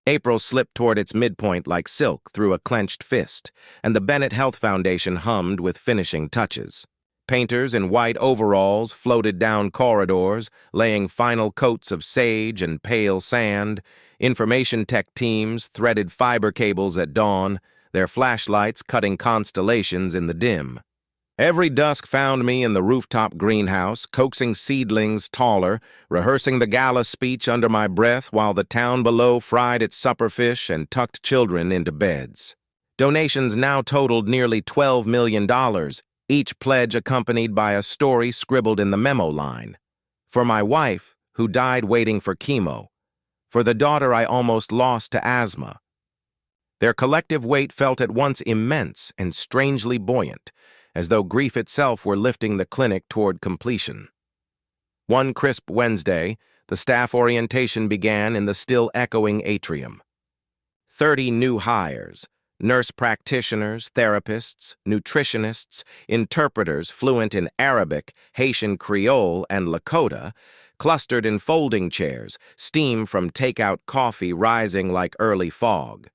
April slipped toward its midpoint like silk through a clenched fist, and the Bennett Health Foundation hummed with finishing touches. Painters in white overalls floated down corridors, laying final coats of sage and pale sand. Information tech teams threaded fiber cables at dawn, their flashlights cutting constellations in the dim. Every dusk found me in the rooftop greenhouse, coaxing seedlings taller, rehearsing the gala speech under my breath while the town below fried its supper fish and tucked children into beds. Donations now totaled nearly $12 million, each pledge accompanied by a story scribbled in the memo line. For my wife, who died waiting for chemo. For the daughter I almost lost to asthma. Their collective weight felt at once immense and strangely buoyant, as though grief itself were lifting the clinic toward completion. One crisp Wednesday, the staff orientation began in the still echoing atrium. 30 new hires, nurse practitioners, therapists, nutritionists, interpreters fluent in Arabic, Haitian Creole, and Lakota, clustered in folding chairs, steam from takeout coffee rising like early fog.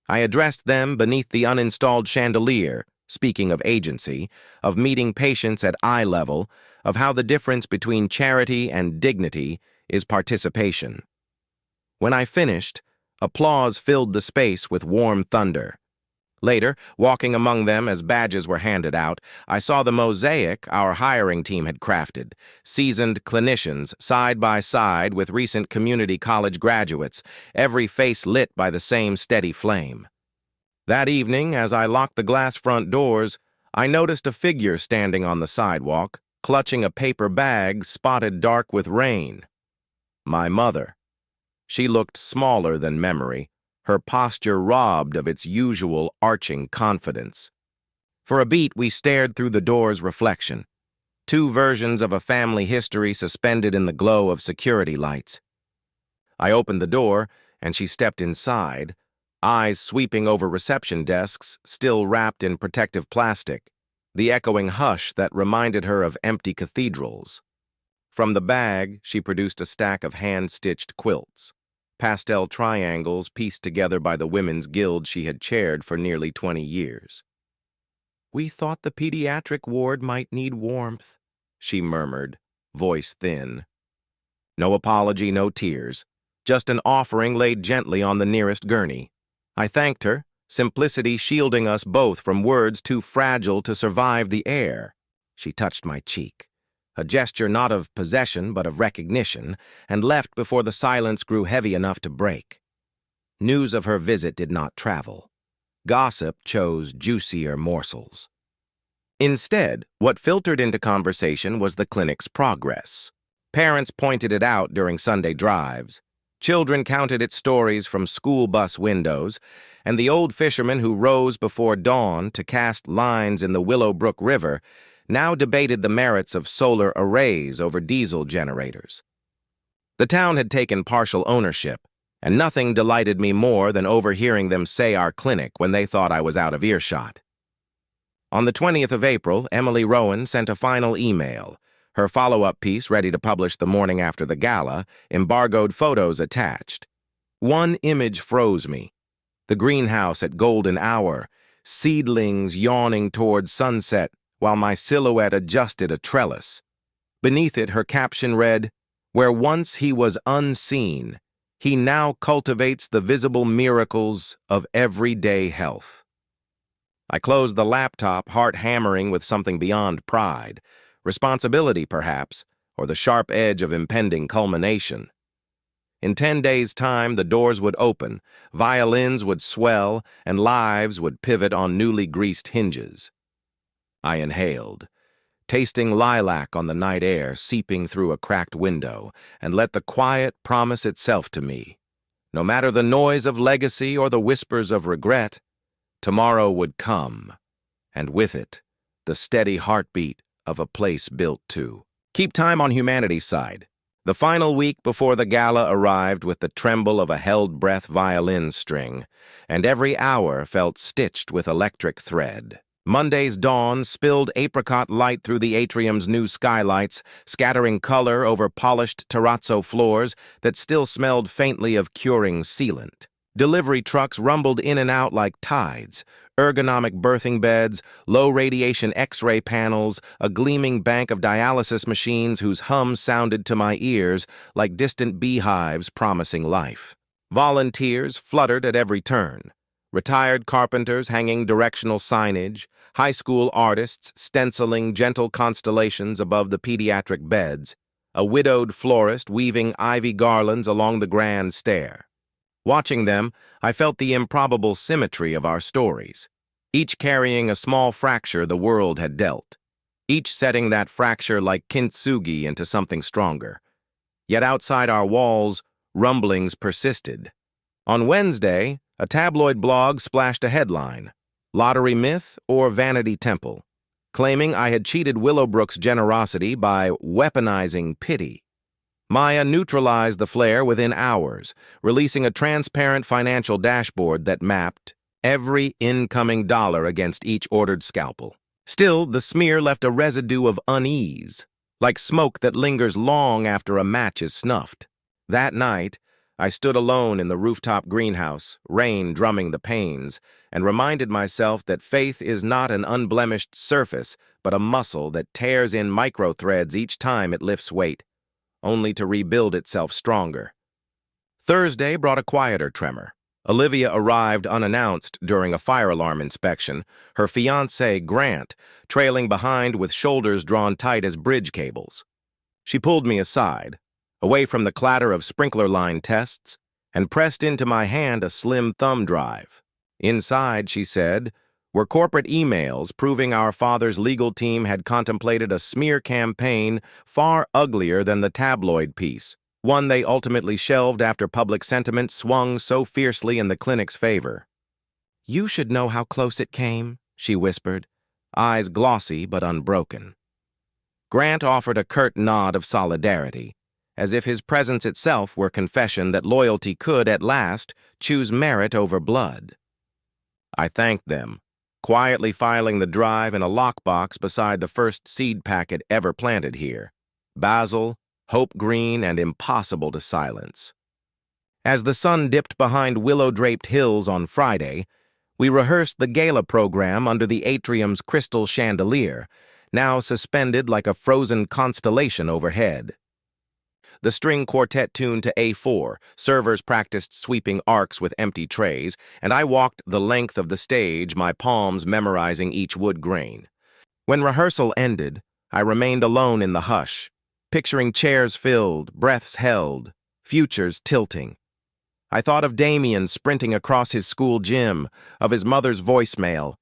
I addressed them beneath the uninstalled chandelier, speaking of agency, of meeting patients at eye level, of how the difference between charity and dignity is participation. When I finished, applause filled the space with warm thunder. Later, walking among them as badges were handed out, I saw the mosaic our hiring team had crafted, seasoned clinicians side by side with recent community college graduates, every face lit by the same steady flame. That evening, as I locked the glass front doors, I noticed a figure standing on the sidewalk, clutching a paper bag spotted dark with rain. My mother. She looked smaller than memory, her posture robbed of its usual arching confidence. For a beat, we stared through the door's reflection, two versions of a family history suspended in the glow of security lights. I opened the door, and she stepped inside, eyes sweeping over reception desks still wrapped in protective plastic, the echoing hush that reminded her of empty cathedrals. From the bag, she produced a stack of hand-stitched quilts, pastel triangles pieced together by the women's guild she had chaired for nearly 20 years. "We thought the pediatric ward might need warmth," she murmured, voice thin. No apology, no tears, just an offering laid gently on the nearest gurney. I thanked her, simplicity shielding us both from words too fragile to survive the air. She touched my cheek, a gesture not of possession but of recognition, and left before the silence grew heavy enough to break. News of her visit did not travel. Gossip chose juicier morsels. Instead, what filtered into conversation was the clinic's progress. Parents pointed it out during Sunday drives. Children counted its stories from school bus windows, and the old fisherman who rose before dawn to cast lines in the Willowbrook River now debated the merits of solar arrays over diesel generators. The town had taken partial ownership, and nothing delighted me more than overhearing them say our clinic when they thought I was out of earshot. On the 20th of April, Emily Rowan sent a final email, her follow-up piece ready to publish the morning after the gala, embargoed photos attached. One image froze me. The greenhouse at golden hour, seedlings yawning toward sunset, while my silhouette adjusted a trellis. Beneath it, her caption read, "Where once he was unseen, he now cultivates the visible miracles of everyday health." I closed the laptop, heart hammering with something beyond pride, responsibility perhaps, or the sharp edge of impending culmination. In 10 days' time, the doors would open, violins would swell, and lives would pivot on newly greased hinges. I inhaled, tasting lilac on the night air seeping through a cracked window, and let the quiet promise itself to me. No matter the noise of legacy or the whispers of regret, tomorrow would come, and with it, the steady heartbeat of a place built to keep time on humanity's side. The final week before the gala arrived with the tremble of a held-breath violin string, and every hour felt stitched with electric thread. Monday's dawn spilled apricot light through the atrium's new skylights, scattering color over polished terrazzo floors that still smelled faintly of curing sealant. Delivery trucks rumbled in and out like tides, ergonomic birthing beds, low-radiation X-ray panels, a gleaming bank of dialysis machines whose hum sounded to my ears like distant beehives promising life. Volunteers fluttered at every turn. Retired carpenters hanging directional signage, high school artists stenciling gentle constellations above the pediatric beds, a widowed florist weaving ivy garlands along the grand stair. Watching them, I felt the improbable symmetry of our stories, each carrying a small fracture the world had dealt. each setting that fracture like kintsugi into something stronger. Yet outside our walls, rumblings persisted. On Wednesday, a tabloid blog splashed a headline, "Lottery Myth or Vanity Temple," claiming I had cheated Willowbrook's generosity by weaponizing pity. Maya neutralized the flare within hours, releasing a transparent financial dashboard that mapped every incoming dollar against each ordered scalpel. Still, the smear left a residue of unease, like smoke that lingers long after a match is snuffed. That night, I stood alone in the rooftop greenhouse, rain drumming the panes, and reminded myself that faith is not an unblemished surface, but a muscle that tears in micro-threads each time it lifts weight, only to rebuild itself stronger. Thursday brought a quieter tremor. Olivia arrived unannounced during a fire alarm inspection, her fiancé, Grant, trailing behind with shoulders drawn tight as bridge cables. She pulled me aside, away from the clatter of sprinkler line tests, and pressed into my hand a slim thumb drive. Inside, she said, were corporate emails proving our father's legal team had contemplated a smear campaign far uglier than the tabloid piece, one they ultimately shelved after public sentiment swung so fiercely in the clinic's favor. "You should know how close it came," she whispered, eyes glossy but unbroken. Grant offered a curt nod of solidarity, as if his presence itself were confession that loyalty could, at last, choose merit over blood. I thanked them, quietly filing the drive in a lockbox beside the first seed packet ever planted here. Basil, Hope Green, and impossible to silence. As the sun dipped behind willow-draped hills on Friday, we rehearsed the gala program under the atrium's crystal chandelier, now suspended like a frozen constellation overhead. The string quartet tuned to A4, servers practiced sweeping arcs with empty trays, and I walked the length of the stage, my palms memorizing each wood grain. When rehearsal ended, I remained alone in the hush, picturing chairs filled, breaths held, futures tilting. I thought of Damien sprinting across his school gym, of his mother's voicemail.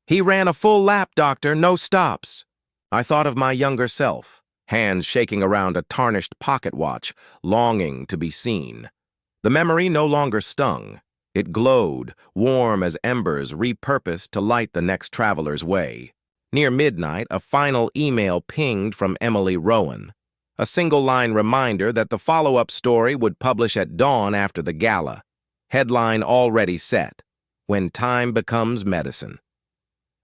"He ran a full lap, doctor, no stops." I thought of my younger self, hands shaking around a tarnished pocket watch, longing to be seen. The memory no longer stung. It glowed, warm as embers repurposed to light the next traveler's way. Near midnight, a final email pinged from Emily Rowan, a single-line reminder that the follow-up story would publish at dawn after the gala. Headline already set, "When Time Becomes Medicine."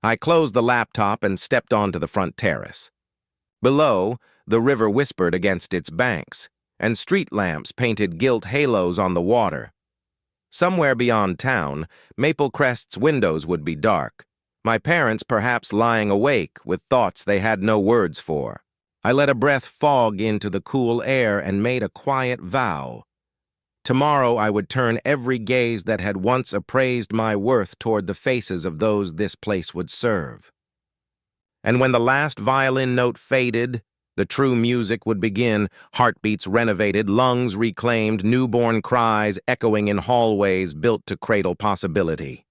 I closed the laptop and stepped onto the front terrace. Below, the river whispered against its banks, and street lamps painted gilt halos on the water. Somewhere beyond town, Maple Crest's windows would be dark, my parents perhaps lying awake with thoughts they had no words for. I let a breath fog into the cool air and made a quiet vow. Tomorrow I would turn every gaze that had once appraised my worth toward the faces of those this place would serve. And when the last violin note faded, the true music would begin, heartbeats renovated, lungs reclaimed, newborn cries echoing in hallways built to cradle possibility.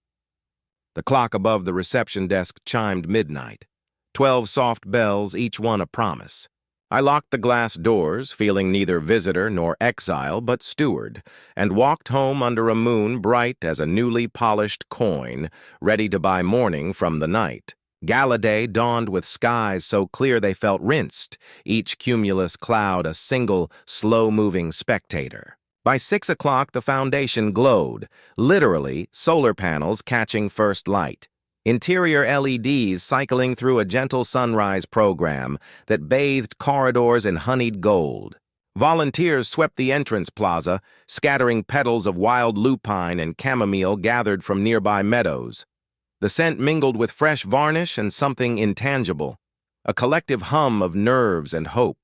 The clock above the reception desk chimed midnight. 12 soft bells, each one a promise. I locked the glass doors, feeling neither visitor nor exile but steward, and walked home under a moon bright as a newly polished coin, ready to buy morning from the night. Gala day dawned with skies so clear they felt rinsed, each cumulus cloud a single, slow-moving spectator. By 6 o'clock, the foundation glowed, literally solar panels catching first light. Interior LEDs cycling through a gentle sunrise program that bathed corridors in honeyed gold. Volunteers swept the entrance plaza, scattering petals of wild lupine and chamomile gathered from nearby meadows. The scent mingled with fresh varnish and something intangible, a collective hum of nerves and hope.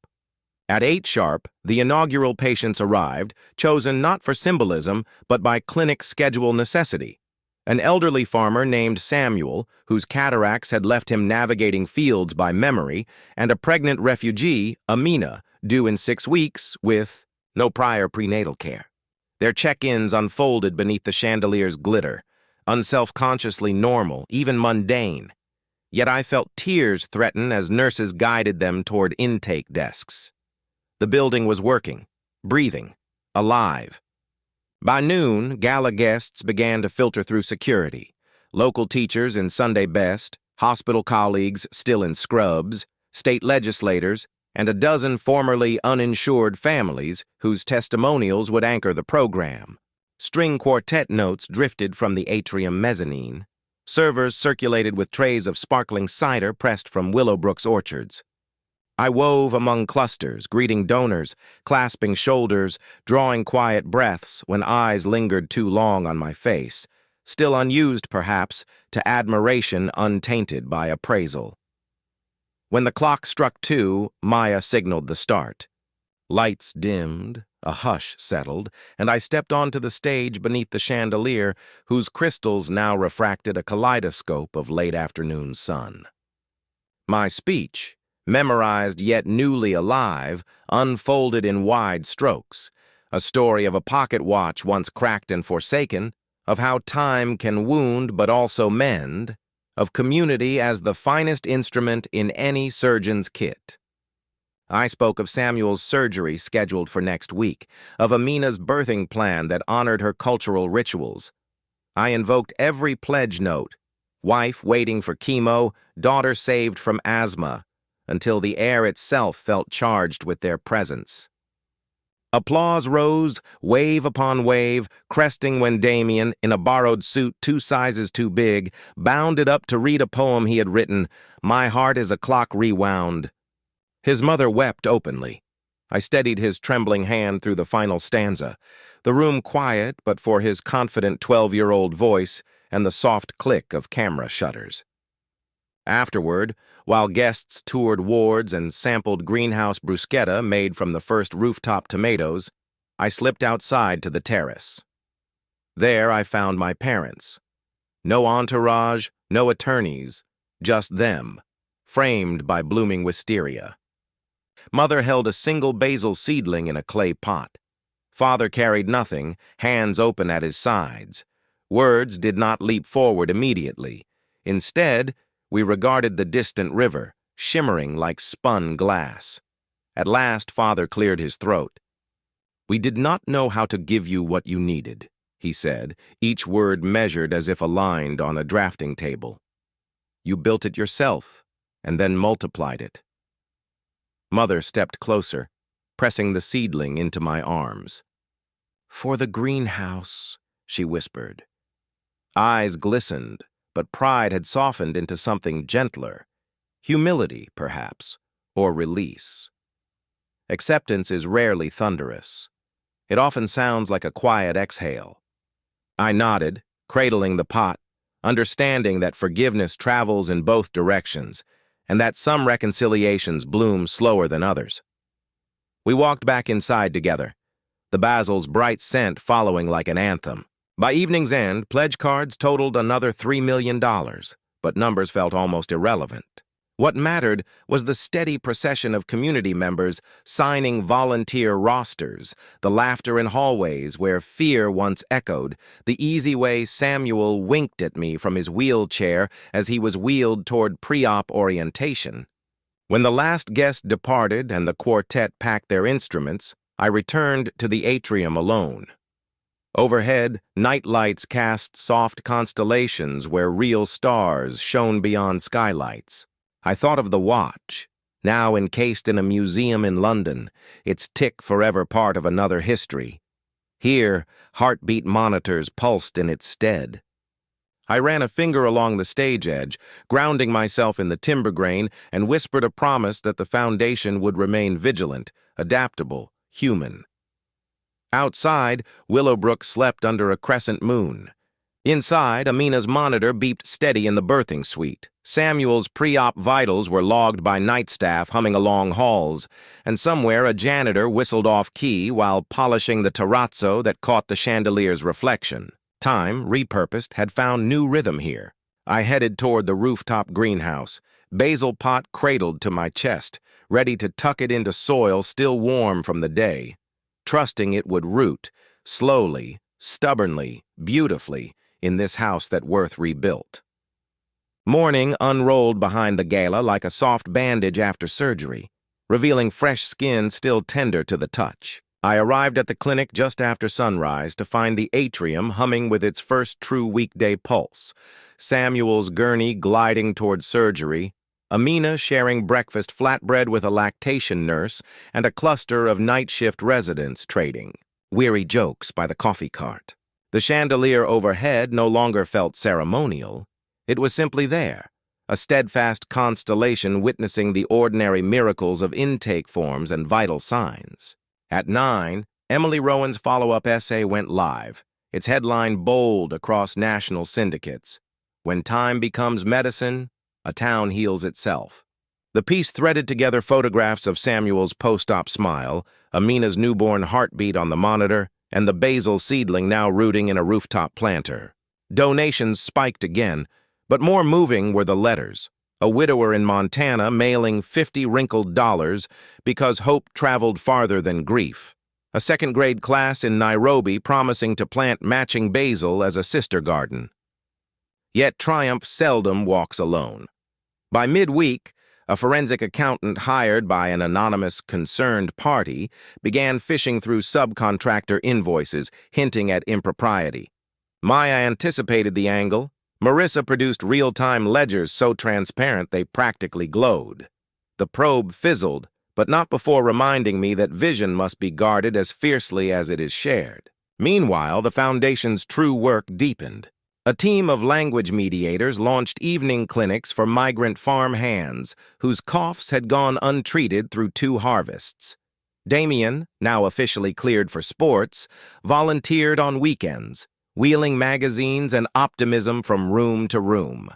At 8 sharp, the inaugural patients arrived, chosen not for symbolism, but by clinic schedule necessity. An elderly farmer named Samuel, whose cataracts had left him navigating fields by memory, and a pregnant refugee, Amina, due in 6 weeks, with no prior prenatal care. Their check-ins unfolded beneath the chandelier's glitter, unself-consciously normal, even mundane. Yet I felt tears threaten as nurses guided them toward intake desks. The building was working, breathing, alive. By noon, gala guests began to filter through security. Local teachers in Sunday best, hospital colleagues still in scrubs, state legislators, and a dozen formerly uninsured families whose testimonials would anchor the program. String quartet notes drifted from the atrium mezzanine. Servers circulated with trays of sparkling cider pressed from Willowbrook's orchards. I wove among clusters, greeting donors, clasping shoulders, drawing quiet breaths when eyes lingered too long on my face, still unused, perhaps, to admiration untainted by appraisal. When the clock struck 2, Maya signaled the start. Lights dimmed, a hush settled, and I stepped onto the stage beneath the chandelier, whose crystals now refracted a kaleidoscope of late-afternoon sun. My speech, memorized yet newly alive, unfolded in wide strokes, a story of a pocket watch once cracked and forsaken, of how time can wound but also mend, of community as the finest instrument in any surgeon's kit. I spoke of Samuel's surgery scheduled for next week, of Amina's birthing plan that honored her cultural rituals. I invoked every pledge note, wife waiting for chemo, daughter saved from asthma, until the air itself felt charged with their presence. Applause rose, wave upon wave, cresting when Damien, in a borrowed suit 2 sizes too big, bounded up to read a poem he had written, "My heart is a clock rewound." His mother wept openly. I steadied his trembling hand through the final stanza, the room quiet but for his confident 12-year-old voice and the soft click of camera shutters. Afterward, while guests toured wards and sampled greenhouse bruschetta made from the first rooftop tomatoes, I slipped outside to the terrace. There I found my parents. No entourage, no attorneys, just them, framed by blooming wisteria. Mother held a single basil seedling in a clay pot. Father carried nothing, hands open at his sides. Words did not leap forward immediately. Instead, we regarded the distant river, shimmering like spun glass. At last, Father cleared his throat. "We did not know how to give you what you needed," he said, each word measured as if aligned on a drafting table. "You built it yourself, and then multiplied it." Mother stepped closer, pressing the seedling into my arms. "For the greenhouse," she whispered. Eyes glistened, but pride had softened into something gentler. Humility, perhaps, or release. Acceptance is rarely thunderous. It often sounds like a quiet exhale. I nodded, cradling the pot, understanding that forgiveness travels in both directions, and that some reconciliations bloom slower than others. We walked back inside together, the basil's bright scent following like an anthem. By evening's end, pledge cards totaled another $3 million, but numbers felt almost irrelevant. What mattered was the steady procession of community members signing volunteer rosters, the laughter in hallways where fear once echoed, the easy way Samuel winked at me from his wheelchair as he was wheeled toward pre-op orientation. When the last guest departed and the quartet packed their instruments, I returned to the atrium alone. Overhead, night lights cast soft constellations where real stars shone beyond skylights. I thought of the watch, now encased in a museum in London, its tick forever part of another history. Here, heartbeat monitors pulsed in its stead. I ran a finger along the stage edge, grounding myself in the timber grain, and whispered a promise that the foundation would remain vigilant, adaptable, human. Outside, Willowbrook slept under a crescent moon. Inside, Amina's monitor beeped steady in the birthing suite. Samuel's pre-op vitals were logged by night staff humming along halls, and somewhere a janitor whistled off-key while polishing the terrazzo that caught the chandelier's reflection. Time, repurposed, had found new rhythm here. I headed toward the rooftop greenhouse, basil pot cradled to my chest, ready to tuck it into soil still warm from the day, trusting it would root, slowly, stubbornly, beautifully, in this house that worth rebuilt. Morning unrolled behind the gala like a soft bandage after surgery, revealing fresh skin still tender to the touch. I arrived at the clinic just after sunrise to find the atrium humming with its first true weekday pulse, Samuel's gurney gliding toward surgery, Amina sharing breakfast flatbread with a lactation nurse, and a cluster of night shift residents trading weary jokes by the coffee cart. The chandelier overhead no longer felt ceremonial. It was simply there, a steadfast constellation witnessing the ordinary miracles of intake forms and vital signs. At 9, Emily Rowan's follow-up essay went live, its headline bold across national syndicates. When time becomes medicine, a town heals itself. The piece threaded together photographs of Samuel's post-op smile, Amina's newborn heartbeat on the monitor, and the basil seedling now rooting in a rooftop planter. Donations spiked again, but more moving were the letters. A widower in Montana mailing 50 wrinkled dollars because hope traveled farther than grief. A second-grade class in Nairobi promising to plant matching basil as a sister garden. Yet triumph seldom walks alone. By midweek, a forensic accountant hired by an anonymous concerned party began fishing through subcontractor invoices, hinting at impropriety. Maya anticipated the angle. Marissa produced real-time ledgers so transparent they practically glowed. The probe fizzled, but not before reminding me that vision must be guarded as fiercely as it is shared. Meanwhile, the Foundation's true work deepened. A team of language mediators launched evening clinics for migrant farm hands whose coughs had gone untreated through 2 harvests. Damien, now officially cleared for sports, volunteered on weekends, wheeling magazines and optimism from room to room.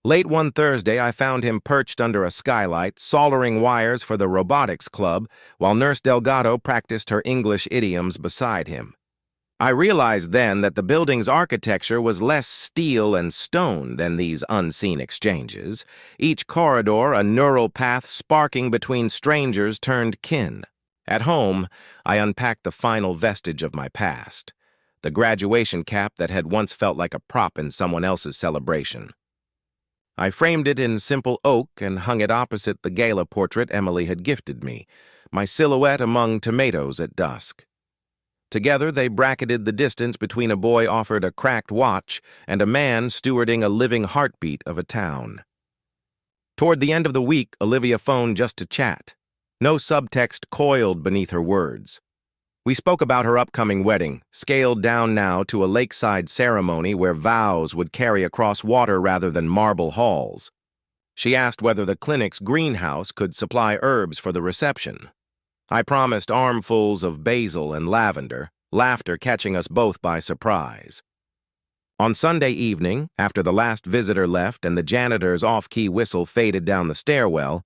Late one Thursday, I found him perched under a skylight, soldering wires for the robotics club, while Nurse Delgado practiced her English idioms beside him. I realized then that the building's architecture was less steel and stone than these unseen exchanges, each corridor a neural path sparking between strangers turned kin. At home, I unpacked the final vestige of my past, the graduation cap that had once felt like a prop in someone else's celebration. I framed it in simple oak and hung it opposite the gala portrait Emily had gifted me, my silhouette among tomatoes at dusk. Together, they bracketed the distance between a boy offered a cracked watch and a man stewarding a living heartbeat of a town. Toward the end of the week, Olivia phoned just to chat. No subtext coiled beneath her words. We spoke about her upcoming wedding, scaled down now to a lakeside ceremony where vows would carry across water rather than marble halls. She asked whether the clinic's greenhouse could supply herbs for the reception. I promised armfuls of basil and lavender, laughter catching us both by surprise. On Sunday evening, after the last visitor left and the janitor's off-key whistle faded down the stairwell,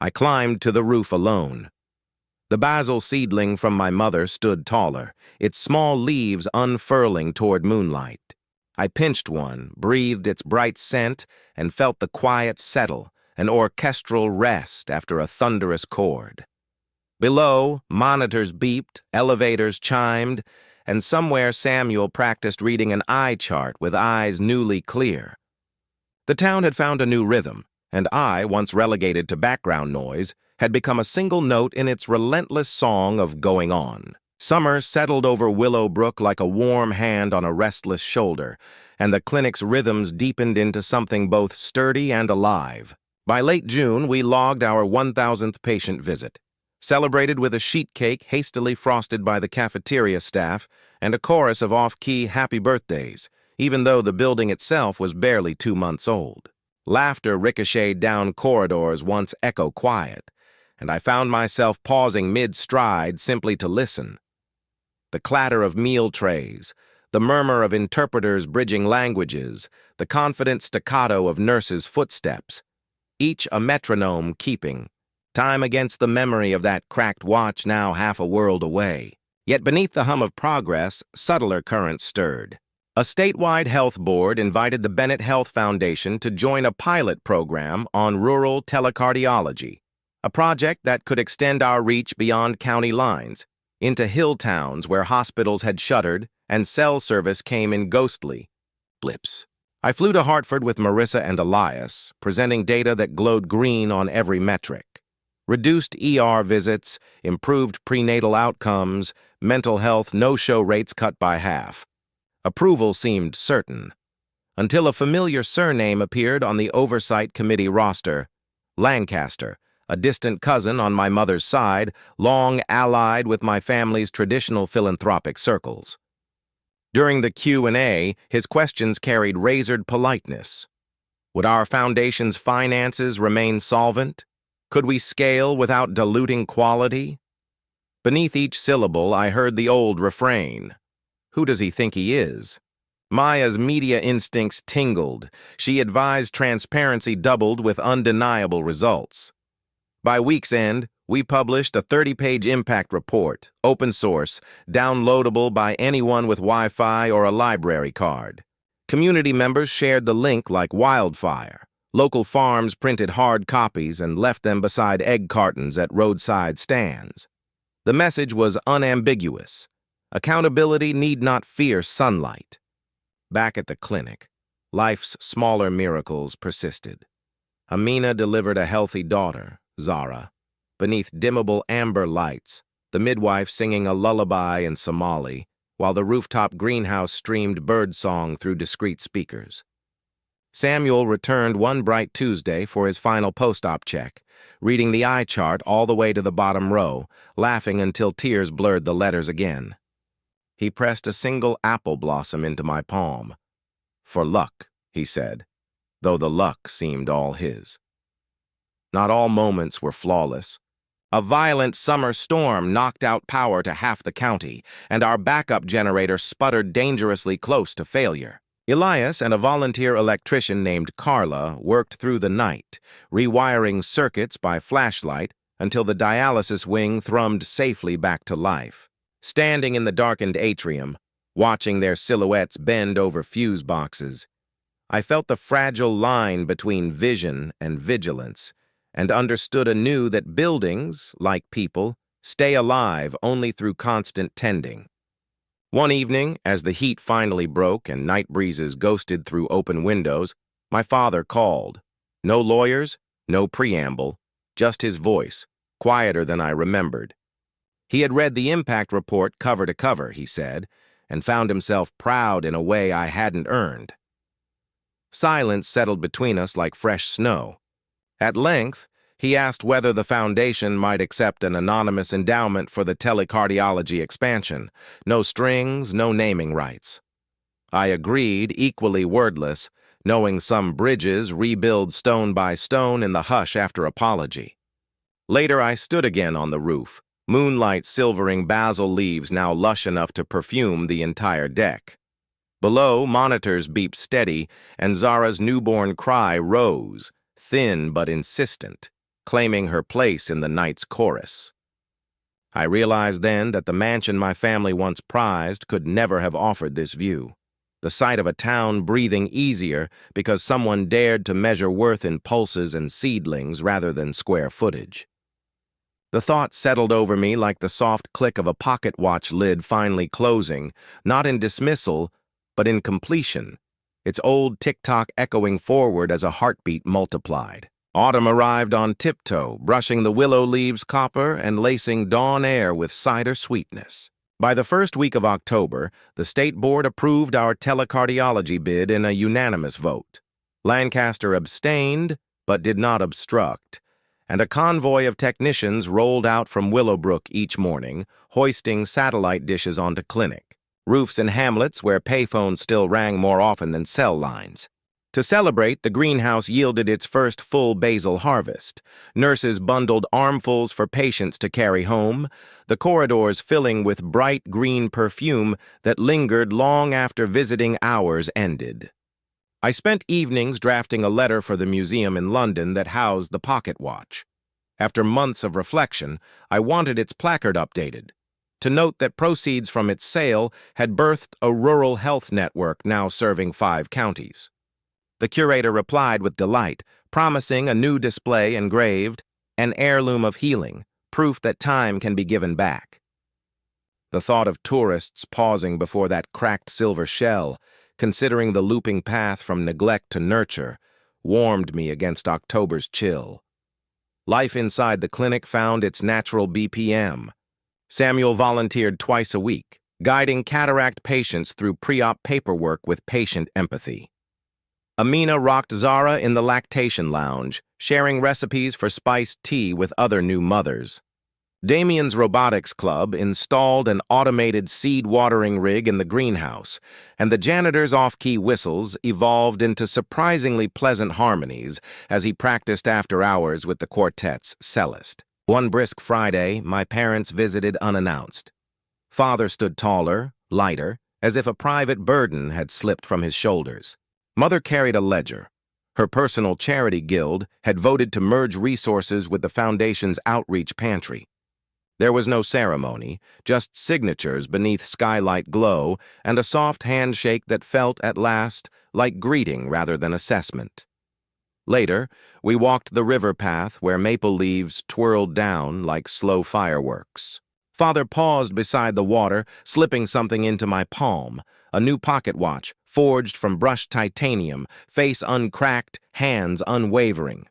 I climbed to the roof alone. The basil seedling from my mother stood taller, its small leaves unfurling toward moonlight. I pinched one, breathed its bright scent, and felt the quiet settle, an orchestral rest after a thunderous chord. Below, monitors beeped, elevators chimed, and somewhere Samuel practiced reading an eye chart with eyes newly clear. The town had found a new rhythm, and I, once relegated to background noise, had become a single note in its relentless song of going on. Summer settled over Willowbrook like a warm hand on a restless shoulder, and the clinic's rhythms deepened into something both sturdy and alive. By late June, we logged our 1,000th patient visit, celebrated with a sheet cake hastily frosted by the cafeteria staff and a chorus of off-key happy birthdays, even though the building itself was barely 2 months old. Laughter ricocheted down corridors once echo quiet, and I found myself pausing mid-stride simply to listen. The clatter of meal trays, the murmur of interpreters bridging languages, the confident staccato of nurses' footsteps, each a metronome keeping time against the memory of that cracked watch now half a world away. Yet beneath the hum of progress, subtler currents stirred. A statewide health board invited the Bennett Health Foundation to join a pilot program on rural telecardiology, a project that could extend our reach beyond county lines, into hill towns where hospitals had shuttered and cell service came in ghostly blips. I flew to Hartford with Marissa and Elias, presenting data that glowed green on every metric. Reduced ER visits, improved prenatal outcomes, mental health no-show rates cut by half. Approval seemed certain, until a familiar surname appeared on the Oversight Committee roster: Lancaster, a distant cousin on my mother's side, long allied with my family's traditional philanthropic circles. During the Q&A, his questions carried razored politeness. Would our foundation's finances remain solvent? Could we scale without diluting quality? Beneath each syllable, I heard the old refrain: who does he think he is? Maya's media instincts tingled. She advised transparency doubled with undeniable results. By week's end, we published a 30-page impact report, open source, downloadable by anyone with Wi-Fi or a library card. Community members shared the link like wildfire. Local farms printed hard copies and left them beside egg cartons at roadside stands. The message was unambiguous. Accountability need not fear sunlight. Back at the clinic, life's smaller miracles persisted. Amina delivered a healthy daughter, Zara. Beneath dimmable amber lights, the midwife singing a lullaby in Somali, while the rooftop greenhouse streamed birdsong through discreet speakers. Samuel returned one bright Tuesday for his final post-op check, reading the eye chart all the way to the bottom row, laughing until tears blurred the letters again. He pressed a single apple blossom into my palm. For luck, he said, though the luck seemed all his. Not all moments were flawless. A violent summer storm knocked out power to half the county, and our backup generator sputtered dangerously close to failure. Elias and a volunteer electrician named Carla worked through the night, rewiring circuits by flashlight until the dialysis wing thrummed safely back to life. Standing in the darkened atrium, watching their silhouettes bend over fuse boxes, I felt the fragile line between vision and vigilance, and understood anew that buildings, like people, stay alive only through constant tending. One evening, as the heat finally broke and night breezes ghosted through open windows, my father called. No lawyers, no preamble, just his voice, quieter than I remembered. He had read the impact report cover to cover, he said, and found himself proud in a way I hadn't earned. Silence settled between us like fresh snow. At length, he asked whether the foundation might accept an anonymous endowment for the telecardiology expansion. No strings, no naming rights. I agreed, equally wordless, knowing some bridges rebuild stone by stone in the hush after apology. Later I stood again on the roof, moonlight silvering basil leaves now lush enough to perfume the entire deck. Below, monitors beeped steady, and Zara's newborn cry rose, thin but insistent, claiming her place in the night's chorus. I realized then that the mansion my family once prized could never have offered this view. The sight of a town breathing easier because someone dared to measure worth in pulses and seedlings rather than square footage. The thought settled over me like the soft click of a pocket watch lid finally closing, not in dismissal, but in completion, its old tick-tock echoing forward as a heartbeat multiplied. Autumn arrived on tiptoe, brushing the willow leaves copper and lacing dawn air with cider sweetness. By the first week of October, the state board approved our telecardiology bid in a unanimous vote. Lancaster abstained, but did not obstruct, and a convoy of technicians rolled out from Willowbrook each morning, hoisting satellite dishes onto clinic, roofs and hamlets where payphones still rang more often than cell lines. To celebrate, the greenhouse yielded its first full basil harvest. Nurses bundled armfuls for patients to carry home, the corridors filling with bright green perfume that lingered long after visiting hours ended. I spent evenings drafting a letter for the museum in London that housed the pocket watch. After months of reflection, I wanted its placard updated, to note that proceeds from its sale had birthed a rural health network now serving 5 counties. The curator replied with delight, promising a new display engraved, "An heirloom of healing, proof that time can be given back." The thought of tourists pausing before that cracked silver shell considering the looping path from neglect to nurture, warmed me against October's chill. Life inside the clinic found its natural BPM. Samuel volunteered twice a week, guiding cataract patients through pre-op paperwork with patient empathy. Amina rocked Zara in the lactation lounge, sharing recipes for spiced tea with other new mothers. Damien's robotics club installed an automated seed watering rig in the greenhouse, and the janitor's off-key whistles evolved into surprisingly pleasant harmonies as he practiced after hours with the quartet's cellist. One brisk Friday, my parents visited unannounced. Father stood taller, lighter, as if a private burden had slipped from his shoulders. Mother carried a ledger. Her personal charity guild had voted to merge resources with the foundation's outreach pantry. There was no ceremony, just signatures beneath skylight glow and a soft handshake that felt, at last, like greeting rather than assessment. Later, we walked the river path where maple leaves twirled down like slow fireworks. Father paused beside the water, slipping something into my palm, a new pocket watch, forged from brushed titanium, face uncracked, hands unwavering.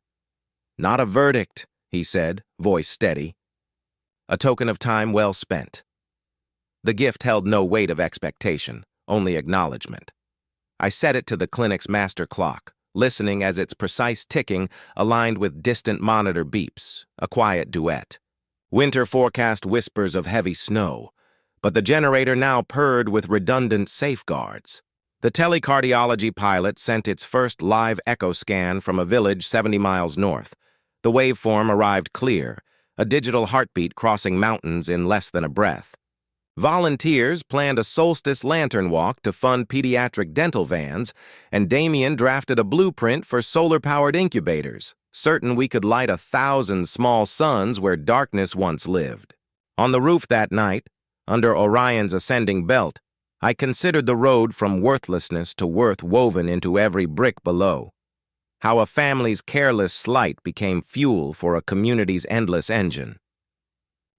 "Not a verdict," he said, voice steady. A token of time well spent. The gift held no weight of expectation, only acknowledgement. I set it to the clinic's master clock, listening as its precise ticking aligned with distant monitor beeps, a quiet duet. Winter forecast whispers of heavy snow, but the generator now purred with redundant safeguards. The telecardiology pilot sent its first live echo scan from a village 70 miles north. The waveform arrived clear, a digital heartbeat crossing mountains in less than a breath. Volunteers planned a solstice lantern walk to fund pediatric dental vans, and Damien drafted a blueprint for solar-powered incubators, certain we could light 1,000 small suns where darkness once lived. On the roof that night, under Orion's ascending belt, I considered the road from worthlessness to worth woven into every brick below. How a family's careless slight became fuel for a community's endless engine.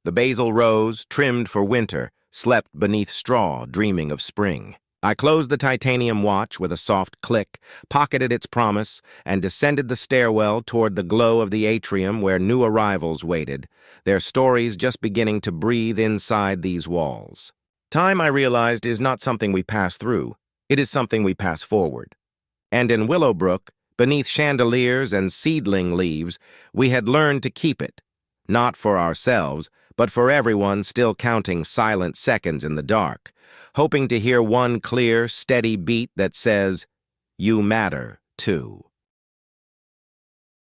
The basil rose, trimmed for winter, slept beneath straw, dreaming of spring. I closed the titanium watch with a soft click, pocketed its promise, and descended the stairwell toward the glow of the atrium where new arrivals waited, their stories just beginning to breathe inside these walls. Time, I realized, is not something we pass through. It is something we pass forward. And in Willowbrook, beneath chandeliers and seedling leaves, we had learned to keep it, not for ourselves, but for everyone still counting silent seconds in the dark, hoping to hear one clear, steady beat that says, "You matter, too."